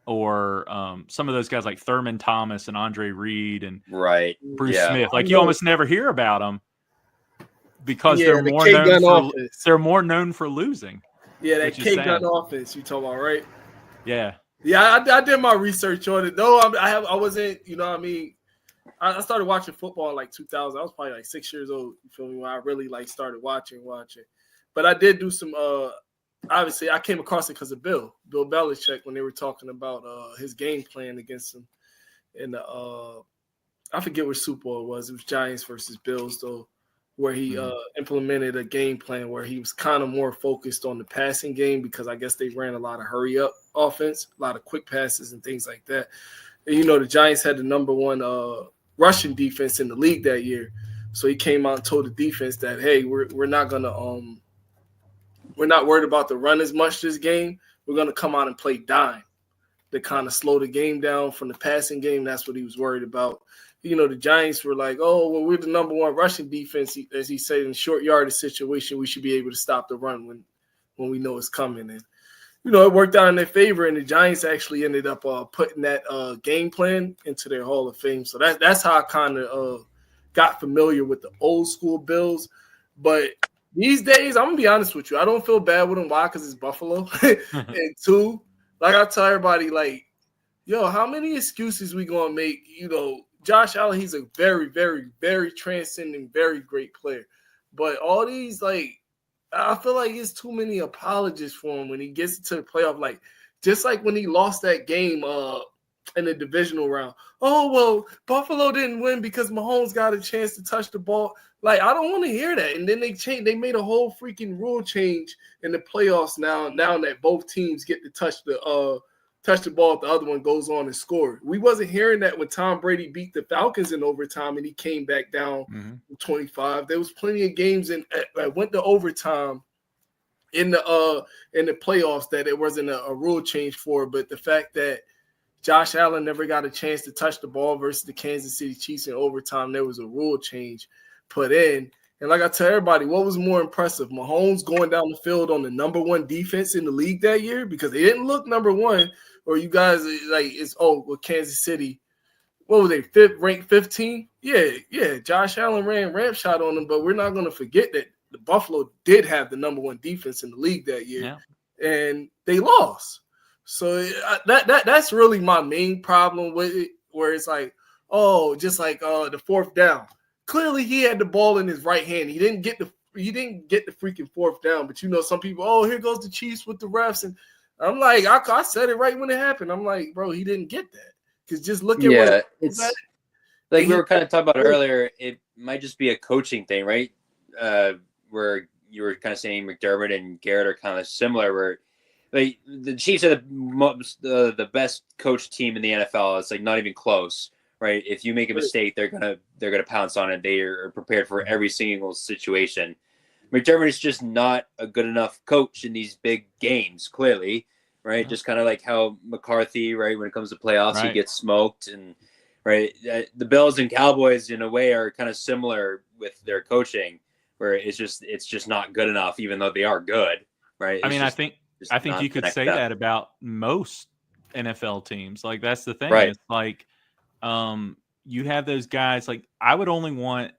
or some of those guys like Thurman Thomas and Andre Reed and Bruce Smith. Like you almost never hear about them because they're more known for losing. Yeah, that K-gun offense you talking about, right? Yeah. Yeah, I did my research on it. No, I wasn't, what I mean? I started watching football in like 2000. I was probably like 6 years old, you feel me, when I really like started watching. But I did do some obviously I came across it because of Bill Belichick when they were talking about his game plan against him in the I forget which Super Bowl it was. It was Giants versus Bills though, where he implemented a game plan where he was kind of more focused on the passing game because I guess they ran a lot of hurry up offense, a lot of quick passes and things like that. And the Giants had the number 1 rushing defense in the league that year. So he came out and told the defense that, hey, we're not gonna we're not worried about the run as much this game. We're gonna come out and play dime to kind of slow the game down from the passing game. That's what he was worried about. The Giants were like, oh, well, we're the number 1 rushing defense. As he said, in short yardage situation, we should be able to stop the run when we know it's coming. And, it worked out in their favor, and the Giants actually ended up putting that game plan into their Hall of Fame. So that's how I kind of got familiar with the old school Bills. But these days, I'm going to be honest with you, I don't feel bad with them. Why? Because it's Buffalo. And 2, like I tell everybody, like, yo, how many excuses we going to make, Josh Allen, he's a very, very, very transcending, very great player. But all these, like, I feel like it's too many apologies for him when he gets to the playoff. Like, just like when he lost that game in the divisional round. Oh, well, Buffalo didn't win because Mahomes got a chance to touch the ball. Like, I don't want to hear that. And then they made a whole freaking rule change in the playoffs now that both teams get to touch the ball if the other one goes on and score. We wasn't hearing that when Tom Brady beat the Falcons in overtime and he came back down 25. There was plenty of games that went to overtime in the playoffs that it wasn't a rule change for. But the fact that Josh Allen never got a chance to touch the ball versus the Kansas City Chiefs in overtime, there was a rule change put in. And like I tell everybody, what was more impressive? Mahomes going down the field on the number 1 defense in the league that year because they didn't look number 1. Or you guys like with Kansas City, what were they, ranked 15? Yeah. Josh Allen ran ramp shot on them, but we're not going to forget that the Buffalo did have the number 1 defense in the league that year, and they lost. So that's really my main problem with it, where it's like, oh, just like the fourth down. Clearly, he had the ball in his right hand. He didn't get the freaking fourth down. But some people, oh, here goes the Chiefs with the refs, and I'm like, I said it right when it happened. I'm like, bro, he didn't get that because just look at it's like we were kind of talking about earlier. It might just be a coaching thing, right? Where you were kind of saying McDermott and Garrett are kind of similar, where like the Chiefs are the best coached team in the NFL. It's like not even close, right? If you make a mistake, they're gonna pounce on it. They are prepared for every single situation. McDermott is just not a good enough coach in these big games, clearly, right? Yeah. Just kind of like how McCarthy, right, when it comes to playoffs, he gets smoked, and right, the Bills and Cowboys in a way are kind of similar with their coaching, where it's just not good enough, even though they are good, right? I mean, I think you could say that about most NFL teams. Like that's the thing. Right. It's like you have those guys. Like I would only want.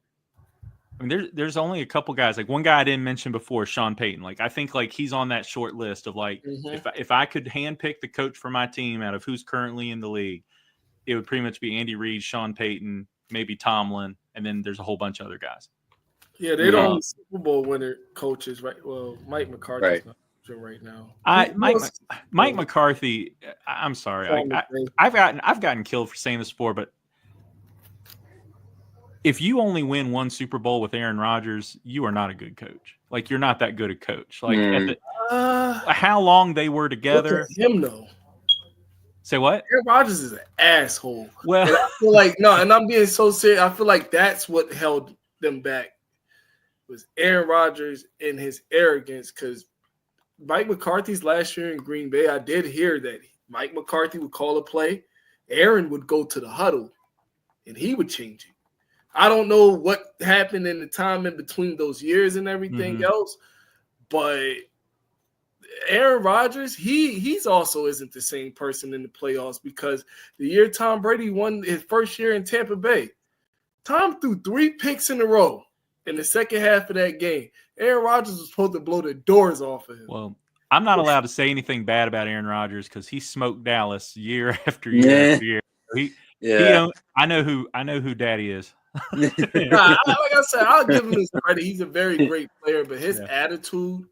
I mean, there's only a couple guys. Like one guy I didn't mention before, Sean Payton. Like I think like he's on that short list of like if I could handpick the coach for my team out of who's currently in the league, it would pretty much be Andy Reid, Sean Payton, maybe Tomlin, and then there's a whole bunch of other guys. Yeah, they're the only Super Bowl winner coaches, right? Well, Mike McCarthy's not right now. Mike McCarthy. I'm sorry, I've gotten killed for saying this before, but if you only win one Super Bowl with Aaron Rodgers, you are not a good coach. Like you're not that good a coach. Like how long they were together. Look at him though. Say what? Aaron Rodgers is an asshole. Well, and I feel like and I'm being so serious. I feel like that's what held them back was Aaron Rodgers and his arrogance. Because Mike McCarthy's last year in Green Bay, I did hear that Mike McCarthy would call a play, Aaron would go to the huddle, and he would change it. I don't know what happened in the time in between those years and everything else, but Aaron Rodgers, he's also isn't the same person in the playoffs because the year Tom Brady won his first year in Tampa Bay, Tom threw 3 picks in a row in the second half of that game. Aaron Rodgers was supposed to blow the doors off of him. Well, I'm not allowed to say anything bad about Aaron Rodgers because he smoked Dallas year after year after year. I know who Daddy is. Like I said, I'll give him his credit. He's a very great player, but his attitude,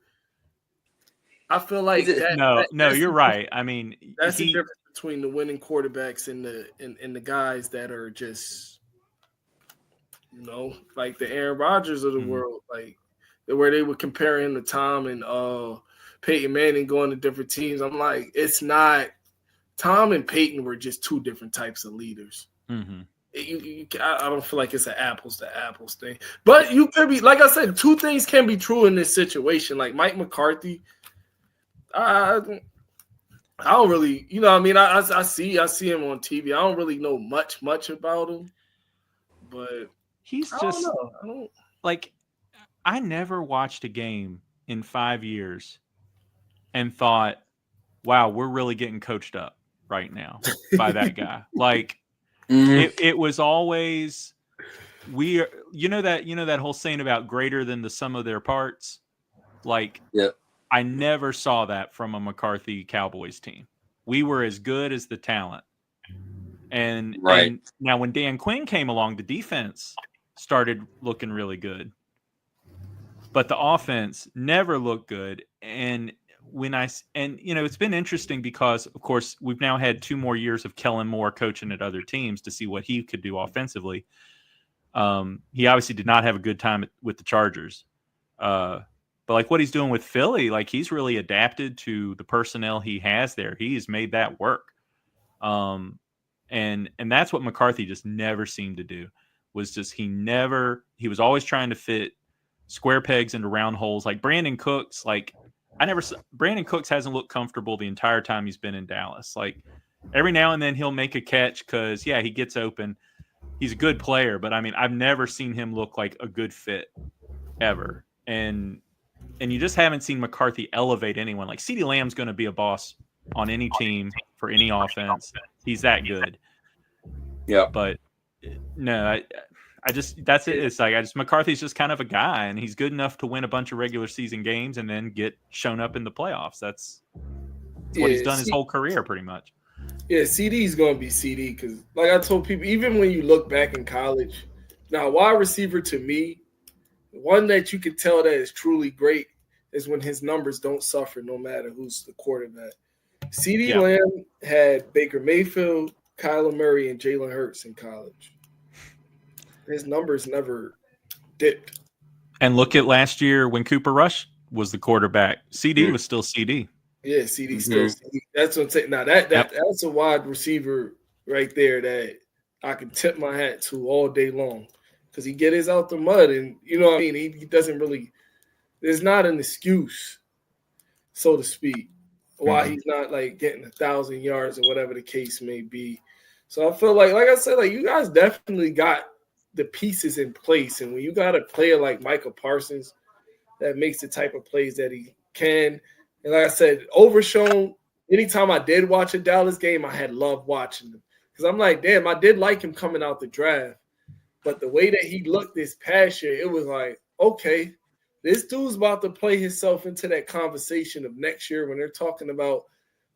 I feel like you're right. I mean, that's the difference between the winning quarterbacks and the guys that are just, like the Aaron Rodgers of the world, like where they would compare him to Tom and Peyton Manning going to different teams. I'm like, it's not. Tom and Peyton were just two different types of leaders. Mm-hmm. I don't feel like it's an apples to apples thing, but you could be, like I said, two things can be true in this situation. Like Mike McCarthy, I don't really, I mean, I see him on TV. I don't really know much about him, but he's just like, I never watched a game in 5 years and thought, wow, we're really getting coached up right now by that guy. Like, it was always that whole saying about greater than the sum of their parts. Like, I never saw that from a McCarthy Cowboys team. We were as good as the talent. And now when Dan Quinn came along, the defense started looking really good, but the offense never looked good. And it's been interesting because, of course, we've now had 2 more years of Kellen Moore coaching at other teams to see what he could do offensively. He obviously did not have a good time with the Chargers. But like what he's doing with Philly, like he's really adapted to the personnel he has there. He's made that work. And that's what McCarthy just never seemed to do, was just he was always trying to fit square pegs into round holes. Like Brandon Cooks, Brandon Cooks hasn't looked comfortable the entire time he's been in Dallas. Like every now and then he'll make a catch because he gets open. He's a good player, but I mean, I've never seen him look like a good fit ever. And you just haven't seen McCarthy elevate anyone. Like CeeDee Lamb's going to be a boss on any team for any offense. He's that good. Yeah. But no, that's it. It's like McCarthy's just kind of a guy, and he's good enough to win a bunch of regular season games and then get shown up in the playoffs. It's what he's done his whole career, pretty much. Yeah, CD is going to be CD because, like I told people, even when you look back in college, now wide receiver to me, one that you can tell that is truly great is when his numbers don't suffer no matter who's the quarterback. CD Lamb had Baker Mayfield, Kyler Murray, and Jalen Hurts in college. His numbers never dipped. And look at last year when Cooper Rush was the quarterback. CD was still CD. Yeah, CD still CD. That's what I'm saying. Now that's a wide receiver right there that I can tip my hat to all day long because he get his out the mud and you know what I mean. He doesn't really. There's not an excuse, so to speak, why he's not like getting 1,000 yards or whatever the case may be. So I feel like I said, like you guys definitely got the pieces in place, and when you got a player like Micah Parsons that makes the type of plays that he can. And like I said, Overshown, anytime I did watch a Dallas game, I had loved watching him. Because I'm like, damn, I did like him coming out the draft. But the way that he looked this past year, it was like, okay, this dude's about to play himself into that conversation of next year when they're talking about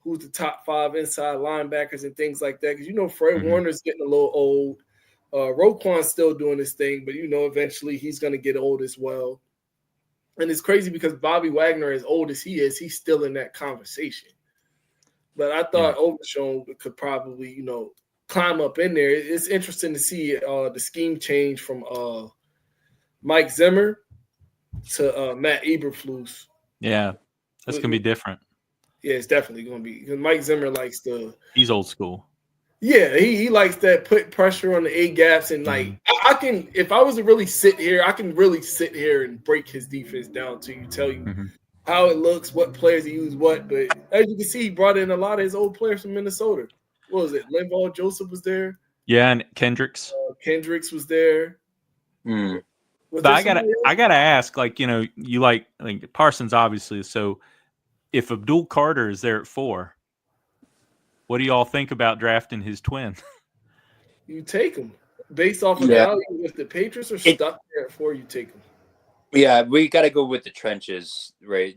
who's the top 5 inside linebackers and things like that. Because, you know, Fred Warner's getting a little old. Roquan's still doing his thing, but, you know, eventually he's going to get old as well. And it's crazy because Bobby Wagner, as old as he is, he's still in that conversation. But I thought Overshown could probably, you know, climb up in there. It's interesting to see the scheme change from Mike Zimmer to Matt Eberflus. Yeah, that's going to be different. Yeah, it's definitely going to be. Because Mike Zimmer likes the – he's old school. Yeah, he likes that put pressure on the A gaps and like I can if I was to really sit here, I can really sit here and break his defense down to you, tell you how it looks, what players he used what. But as you can see, he brought in a lot of his old players from Minnesota. What was it? Linval Joseph was there. Yeah, and Kendricks. Kendricks was there. But I gotta ask, like, you know, you like Parsons obviously. So if Abdul Carter is there at 4. What do y'all think about drafting his twin? You take him based off of value. If the Patriots are stuck there at 4, you take him. Yeah, we got to go with the trenches, right?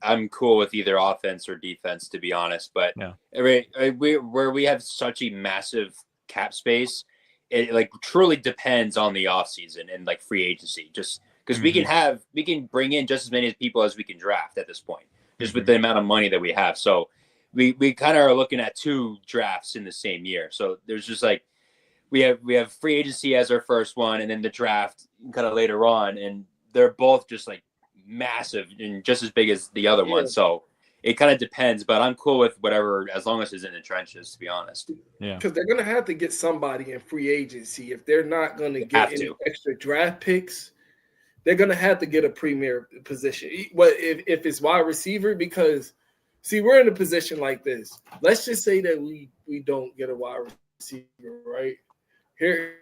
I'm cool with either offense or defense, to be honest. But where we have such a massive cap space, it like truly depends on the offseason and like free agency. Just because we can bring in just as many people as we can draft at this point, just with the amount of money that we have. So. We kind of are looking at 2 drafts in the same year. So there's just like we have free agency as our first one and then the draft kind of later on. And they're both just like massive and just as big as the other one. So it kind of depends. But I'm cool with whatever as long as it's in the trenches, to be honest. Yeah. Because they're going to have to get somebody in free agency. If they're not going to get any extra draft picks, they're going to have to get a premier position. But if it's wide receiver, because – see, we're in a position like this. Let's just say that we don't get a wide receiver, right? Here's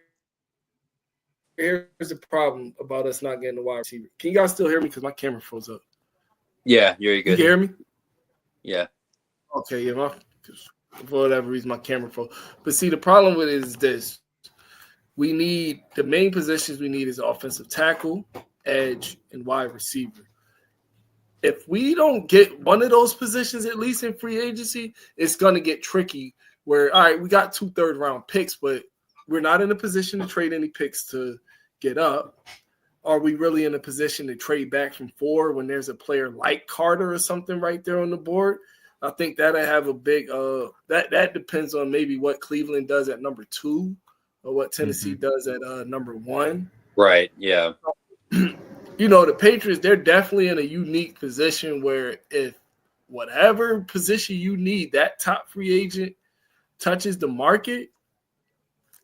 the problem about us not getting a wide receiver. Can you guys still hear me? Because my camera froze up. Yeah, you're good. You hear me? Yeah. Okay, yeah. For whatever reason, my camera froze. But see, the problem with it is this. We need – the main positions we need is offensive tackle, edge, and wide receiver. If we don't get one of those positions, at least in free agency, it's going to get tricky where, all right, we got 2 third-round picks, but we're not in a position to trade any picks to get up. Are we really in a position to trade back from 4 when there's a player like Carter or something right there on the board? I think that'll have a big that depends on maybe what Cleveland does at number 2 or what Tennessee does at number 1. Right, yeah. You know, the Patriots, they're definitely in a unique position where if whatever position you need, that top free agent touches the market,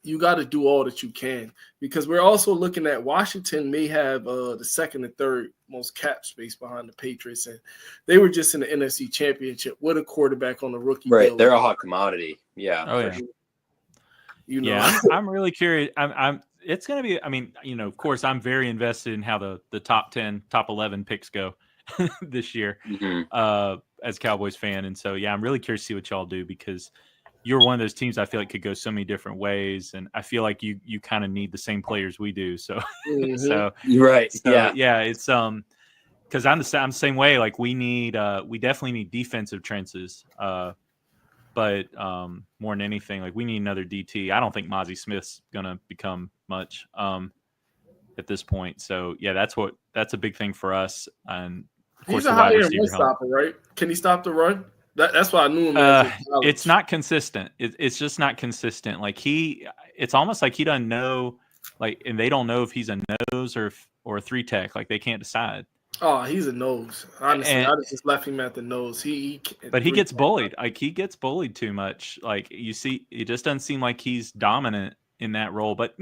you got to do all that you can. Because we're also looking at Washington may have the 2nd and 3rd most cap space behind the Patriots. And they were just in the NFC Championship with a quarterback on the rookie deal. Right, they're a hot commodity. Yeah. Oh, yeah. You know, yeah, I'm really curious. It's going to be, I mean, you know, of course, I'm very invested in how the top 10, top 11 picks go this year as a Cowboys fan. And so, yeah, I'm really curious to see what y'all do because you're one of those teams I feel like could go so many different ways. And I feel like you kind of need the same players we do. So, you're right. So, yeah, it's, because I'm the same way. Like we definitely need defensive trenches. But more than anything, like we need another DT. I don't think Mozzie Smith's gonna become much at this point. So yeah, that's a big thing for us. And of course, he's a higher run stopper, right? Can he stop the run? That's why I knew him. It's not consistent. It's just not consistent. Like it's almost like he doesn't know. Like, and they don't know if he's a nose or a 3-tech. Like they can't decide. Oh, he's a nose. Honestly, I just left him at the nose. But he gets bullied. Like he gets bullied too much. Like you see, it just doesn't seem like he's dominant in that role. But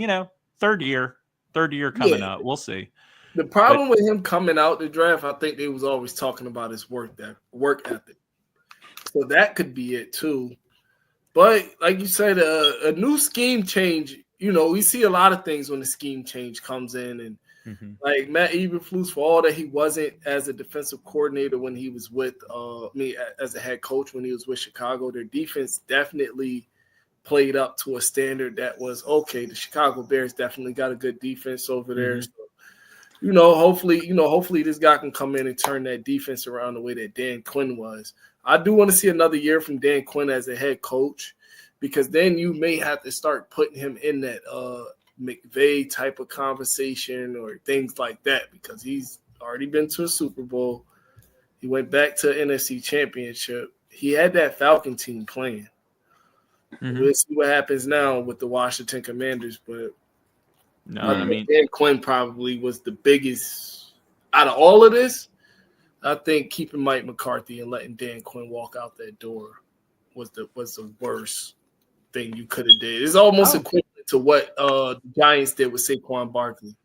third year coming up, we'll see. The problem with him coming out the draft, I think they was always talking about his work ethic. So that could be it too. But like you said, a new scheme change. We see a lot of things when the scheme change comes in, and like Matt Eberflus, for all that he wasn't as a defensive coordinator when he was with me as a head coach when he was with Chicago, their defense definitely played up to a standard that was okay. The Chicago Bears definitely got a good defense over there. So, hopefully this guy can come in and turn that defense around the way that Dan Quinn was. I do want to see another year from Dan Quinn as a head coach, because then you may have to start putting him in that McVay type of conversation or things like that, because he's already been to a Super Bowl. He went back to NFC Championship. He had that Falcon team playing. We'll see what happens now with the Washington Commanders, but Dan Quinn probably was the biggest out of all of this. I think keeping Mike McCarthy and letting Dan Quinn walk out that door was the worst thing you could have did. It's almost equivalent to what the Giants did with Saquon Barkley.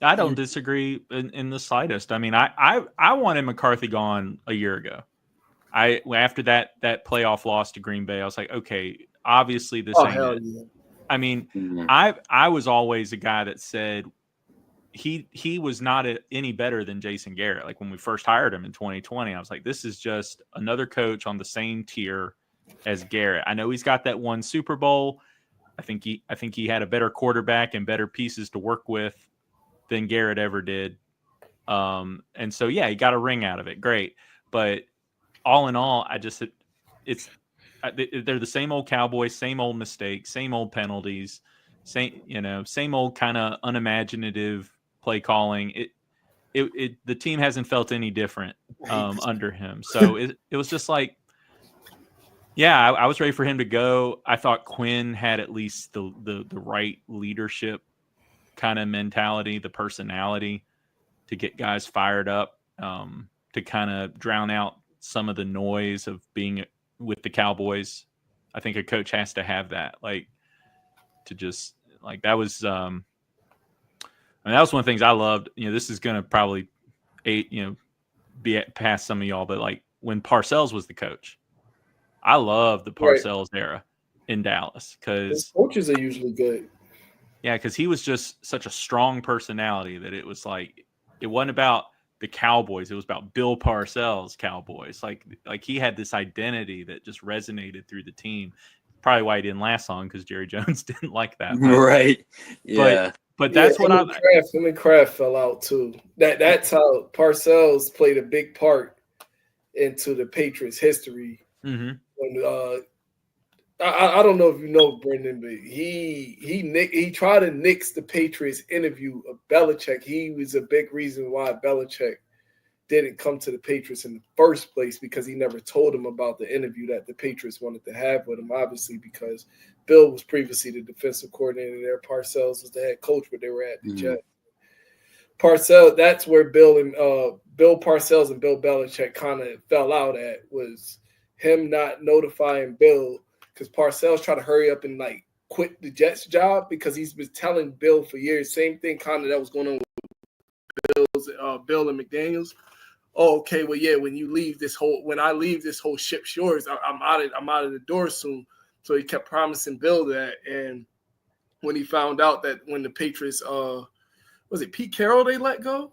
I don't disagree in the slightest. I mean, I wanted McCarthy gone a year ago. After that playoff loss to Green Bay, I was like, okay, obviously this ain't it. Yeah. I mean, I was always a guy that said he was not any better than Jason Garrett. Like when we first hired him in 2020, I was like, this is just another coach on the same tier as Garrett. I know he's got that one Super Bowl. I think he had a better quarterback and better pieces to work with than Garrett ever did. And so yeah, he got a ring out of it. Great. But all in all, they're the same old Cowboys, same old mistakes, same old penalties, same old kind of unimaginative play calling. The team hasn't felt any different under him. So it was just like, yeah, I was ready for him to go. I thought Quinn had at least the right leadership kind of mentality, the personality to get guys fired up, to kind of drown out some of the noise of being with the Cowboys. I think a coach has to have that, like, to just like that was. That was one of the things I loved. This is going to probably, be past some of y'all, but like when Parcells was the coach, I love the Parcells era in Dallas because coaches are usually good. Yeah, because he was just such a strong personality that it was like it wasn't about the Cowboys; it was about Bill Parcells' Cowboys. Like he had this identity that just resonated through the team. Probably why he didn't last long because Jerry Jones didn't like that. Right? Yeah. But that's what him and Kraft fell out too. That's how Parcells played a big part into the Patriots' history. Mm-hmm. When I don't know if you know Brendan, but he tried to nix the Patriots interview of Belichick. He was a big reason why Belichick didn't come to the Patriots in the first place, because he never told him about the interview that the Patriots wanted to have with him, obviously because Bill was previously the defensive coordinator there. Parcells was the head coach, but they were at the Jets. Parcells, that's where Bill Parcells and Bill Belichick kind of fell out at, was him not notifying Bill, because Parcells tried to hurry up and like quit the Jets job because he's been telling Bill for years, same thing kind of that was going on with Bill and McDaniels. Oh, okay, well, yeah, when I leave this whole ship's yours, I'm out of the door soon. So he kept promising Bill that, and when he found out that when the Patriots, was it Pete Carroll they let go?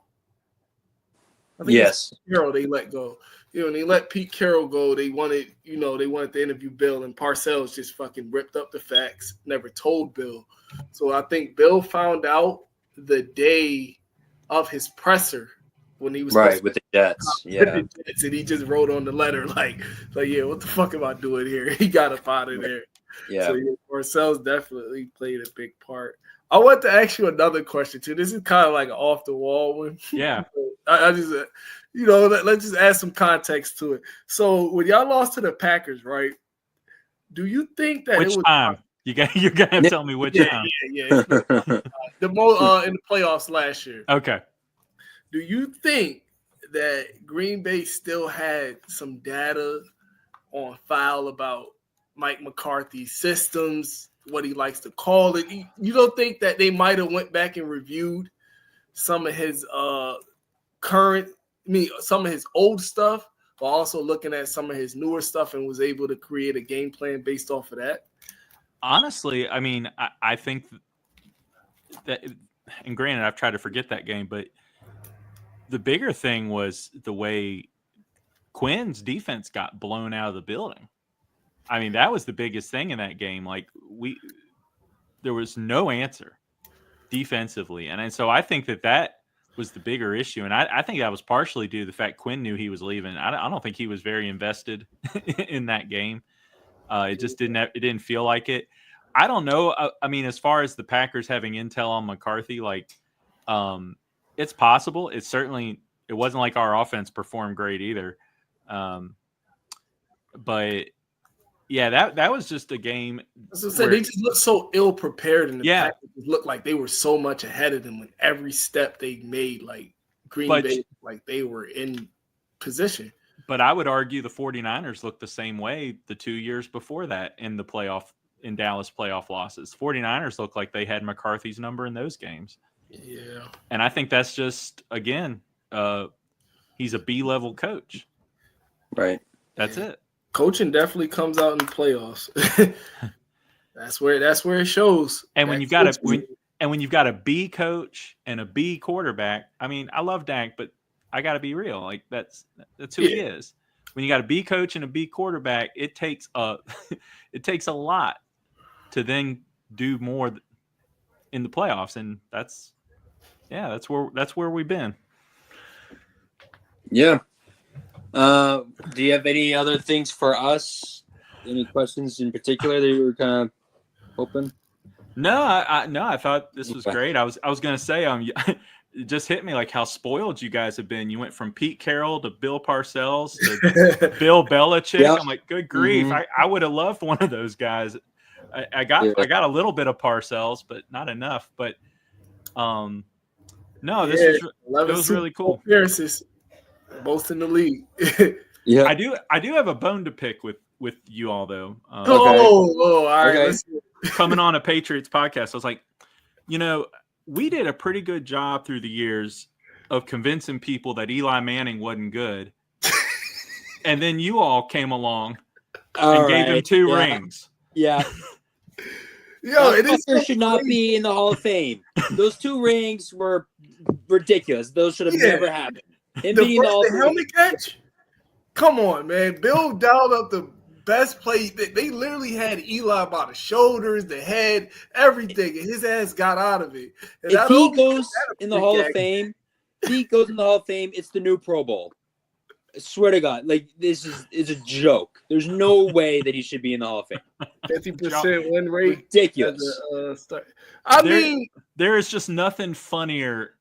I think yes, Pete Carroll they let go. When they let Pete Carroll go, they wanted to interview Bill, and Parcells just fucking ripped up the facts, never told Bill. So I think Bill found out the day of his presser when he was right with the Jets. Yeah, and he just wrote on the letter like yeah, what the fuck am I doing here? He got up out of there. yeah. So yeah, Parcells definitely played a big part. I want to ask you another question too. This is kind of like an off the wall one. Yeah. I just, let's just add some context to it. So when y'all lost to the Packers, right? Do you think that Which it was time? You're gonna tell me which time. Yeah. The most in the playoffs last year. Okay. Do you think that Green Bay still had some data on file about Mike McCarthy's systems, what he likes to call it? You don't think that they might have went back and reviewed some of his some of his old stuff, but also looking at some of his newer stuff and was able to create a game plan based off of that? Honestly, I mean, I think that, and granted, I've tried to forget that game, but the bigger thing was the way Quinn's defense got blown out of the building. I mean, that was the biggest thing in that game. Like there was no answer defensively. And so I think that was the bigger issue. And I think that was partially due to the fact Quinn knew he was leaving. I don't think he was very invested in that game. It just didn't feel like it. I don't know. I mean, as far as the Packers having intel on McCarthy, like, it's possible. It wasn't like our offense performed great either. But yeah, that was just a game. As I said, they just looked so ill prepared, and the Yeah. Packers looked like they were so much ahead of them with every step they made. Like Green Bay, like they were in position. But I would argue the 49ers looked the same way the 2 years before that in Dallas playoff losses. 49ers looked like they had McCarthy's number in those games. Yeah. And I think that's just, again, he's a B-level coach. Right. That's it. Coaching definitely comes out in the playoffs. That's where it shows. And when you've got a B coach and a B quarterback, I mean, I love Dak, but I got to be real. Like that's who he is. When you got a B coach and a B quarterback, it takes a lot to then do more in the playoffs, and that's where we've been. Yeah. Do you have any other things for us? Any questions in particular that you were kind of hoping? No, I thought this was great. I was going to say, it just hit me like how spoiled you guys have been. You went from Pete Carroll to Bill Parcells to Bill Belichick. Yep. I'm like, good grief. Mm-hmm. I would have loved one of those guys. I got a little bit of Parcells, but not enough. But no, this was really cool. Appearances, most in the league. Yeah, I do have a bone to pick with you all though. All right. Okay. Coming on a Patriots podcast, I was like, we did a pretty good job through the years of convincing people that Eli Manning wasn't good. And then you all came along and gave him 2 rings. Yeah. It should not be in the Hall of Fame. Those 2 rings were ridiculous. Those should have never happened. The helmet catch? Come on, man. Bill dialed up the best play. They literally had Eli by the shoulders, the head, everything, and his ass got out of it. And if he goes in the Hall of Fame, it's the new Pro Bowl. I swear to God, like this is a joke. There's no way that he should be in the Hall of Fame. 50% win rate, ridiculous. There is just nothing funnier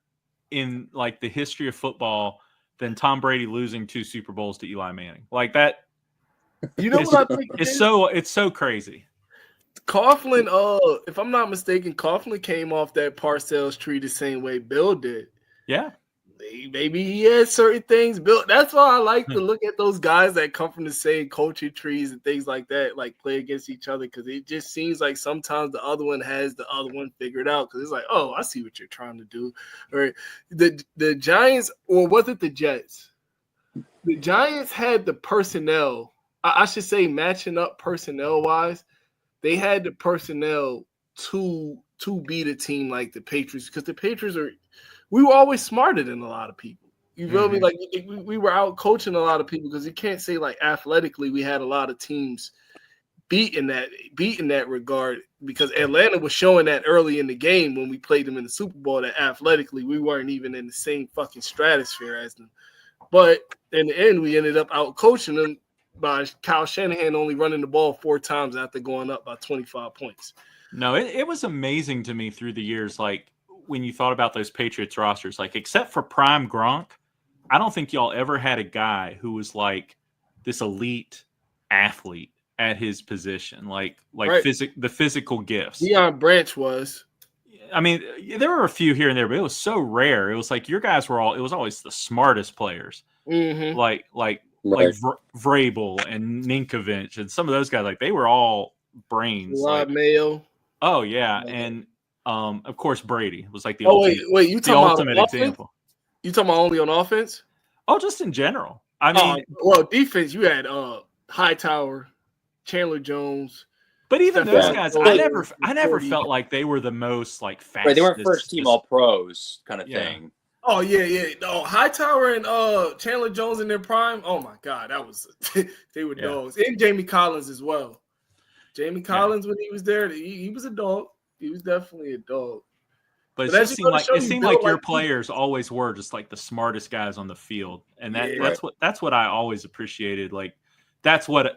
in like the history of football than Tom Brady losing 2 Super Bowls to Eli Manning. Like that. What I think? It's so crazy. Coughlin, if I'm not mistaken, Coughlin came off that Parcells tree the same way Bill did. Yeah. Maybe he had certain things built. That's why I like to look at those guys that come from the same culture trees and things like that, like play against each other, because it just seems like sometimes the other one has the other one figured out. Because it's like, oh, I see what you're trying to do. Or the Giants, or was it the Jets? The Giants had the personnel. I should say, matching up personnel-wise, they had the personnel to beat a team like the Patriots, because the Patriots we were always smarter than a lot of people. You feel me? Like we were out coaching a lot of people, because you can't say like athletically we had a lot of teams beat in that regard, because Atlanta was showing that early in the game when we played them in the Super Bowl that athletically we weren't even in the same fucking stratosphere as them. But in the end, we ended up out coaching them by Kyle Shanahan only running the ball 4 times after going up by 25 points. No, it was amazing to me through the years, like when you thought about those Patriots rosters, like except for prime Gronk, I don't think y'all ever had a guy who was like this elite athlete at his position, like right. The physical gifts. Deion Branch was. I mean, there were a few here and there, but it was so rare. It was like your guys were it was always the smartest players, like Vrabel and Ninkovich and some of those guys. Like they were all brains. Rod Mayo. Oh yeah, and of course Brady was like the ultimate, you talking ultimate about example. You talking about only on offense? Oh, just in general. I mean, defense. You had Hightower, Chandler Jones. But even those guys, I never felt like they were the most like fast. Right, they weren't first team all pros kind of thing. Oh yeah. No, Hightower and Chandler Jones in their prime. Oh my God, that was they were dogs. And Jamie Collins as well. Jamie Collins when he was there, he was a dog. He was definitely a dog. But it seemed like your players always were just like the smartest guys on the field, and that's what I always appreciated. Like that's what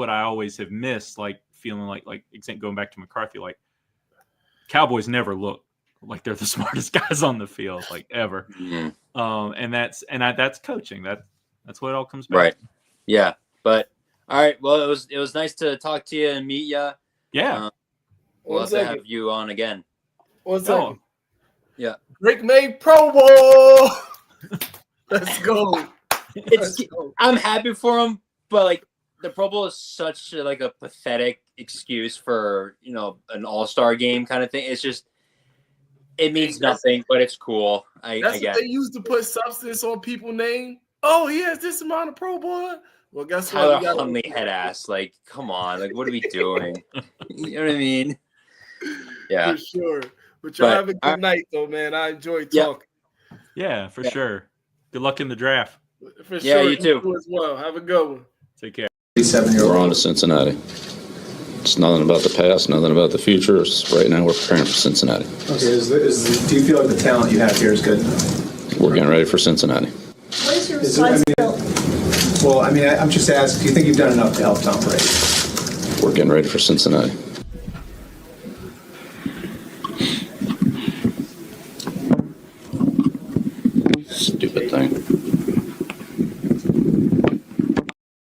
I always have missed. Like feeling like going back to McCarthy, like Cowboys never look like they're the smartest guys on the field, like ever. Mm-hmm. And that's coaching. That's what it all comes back. Right. Yeah. But all right. Well, it was nice to talk to you and meet you. Yeah. We'll have to have you on again. What's up? Yeah. Rick made Pro Bowl. Let's go. I'm happy for him, but like the Pro Bowl is such a pathetic excuse for, an all-star game kind of thing. It's just, it means nothing, but it's cool. That's what they used to put substance on people's name. Oh, he has this amount of Pro Bowl. Well, guess what? Tyler Huntley head ass. Like, come on. Like, what are we doing? You know what I mean? Yeah. For sure. But y'all have a good night, though, man. I enjoyed talking. Yeah, for sure. Good luck in the draft. For sure. You too. As well. Have a good one. Take care. We're on to Cincinnati. It's nothing about the past, nothing about the future. Right now, we're preparing for Cincinnati. Okay. Do you feel like the talent you have here is good enough? We're getting ready for Cincinnati. What is your responsibility? Well, I mean, I'm just asking, do you think you've done enough to help Tom Brady? We're getting ready for Cincinnati. Stupid thing.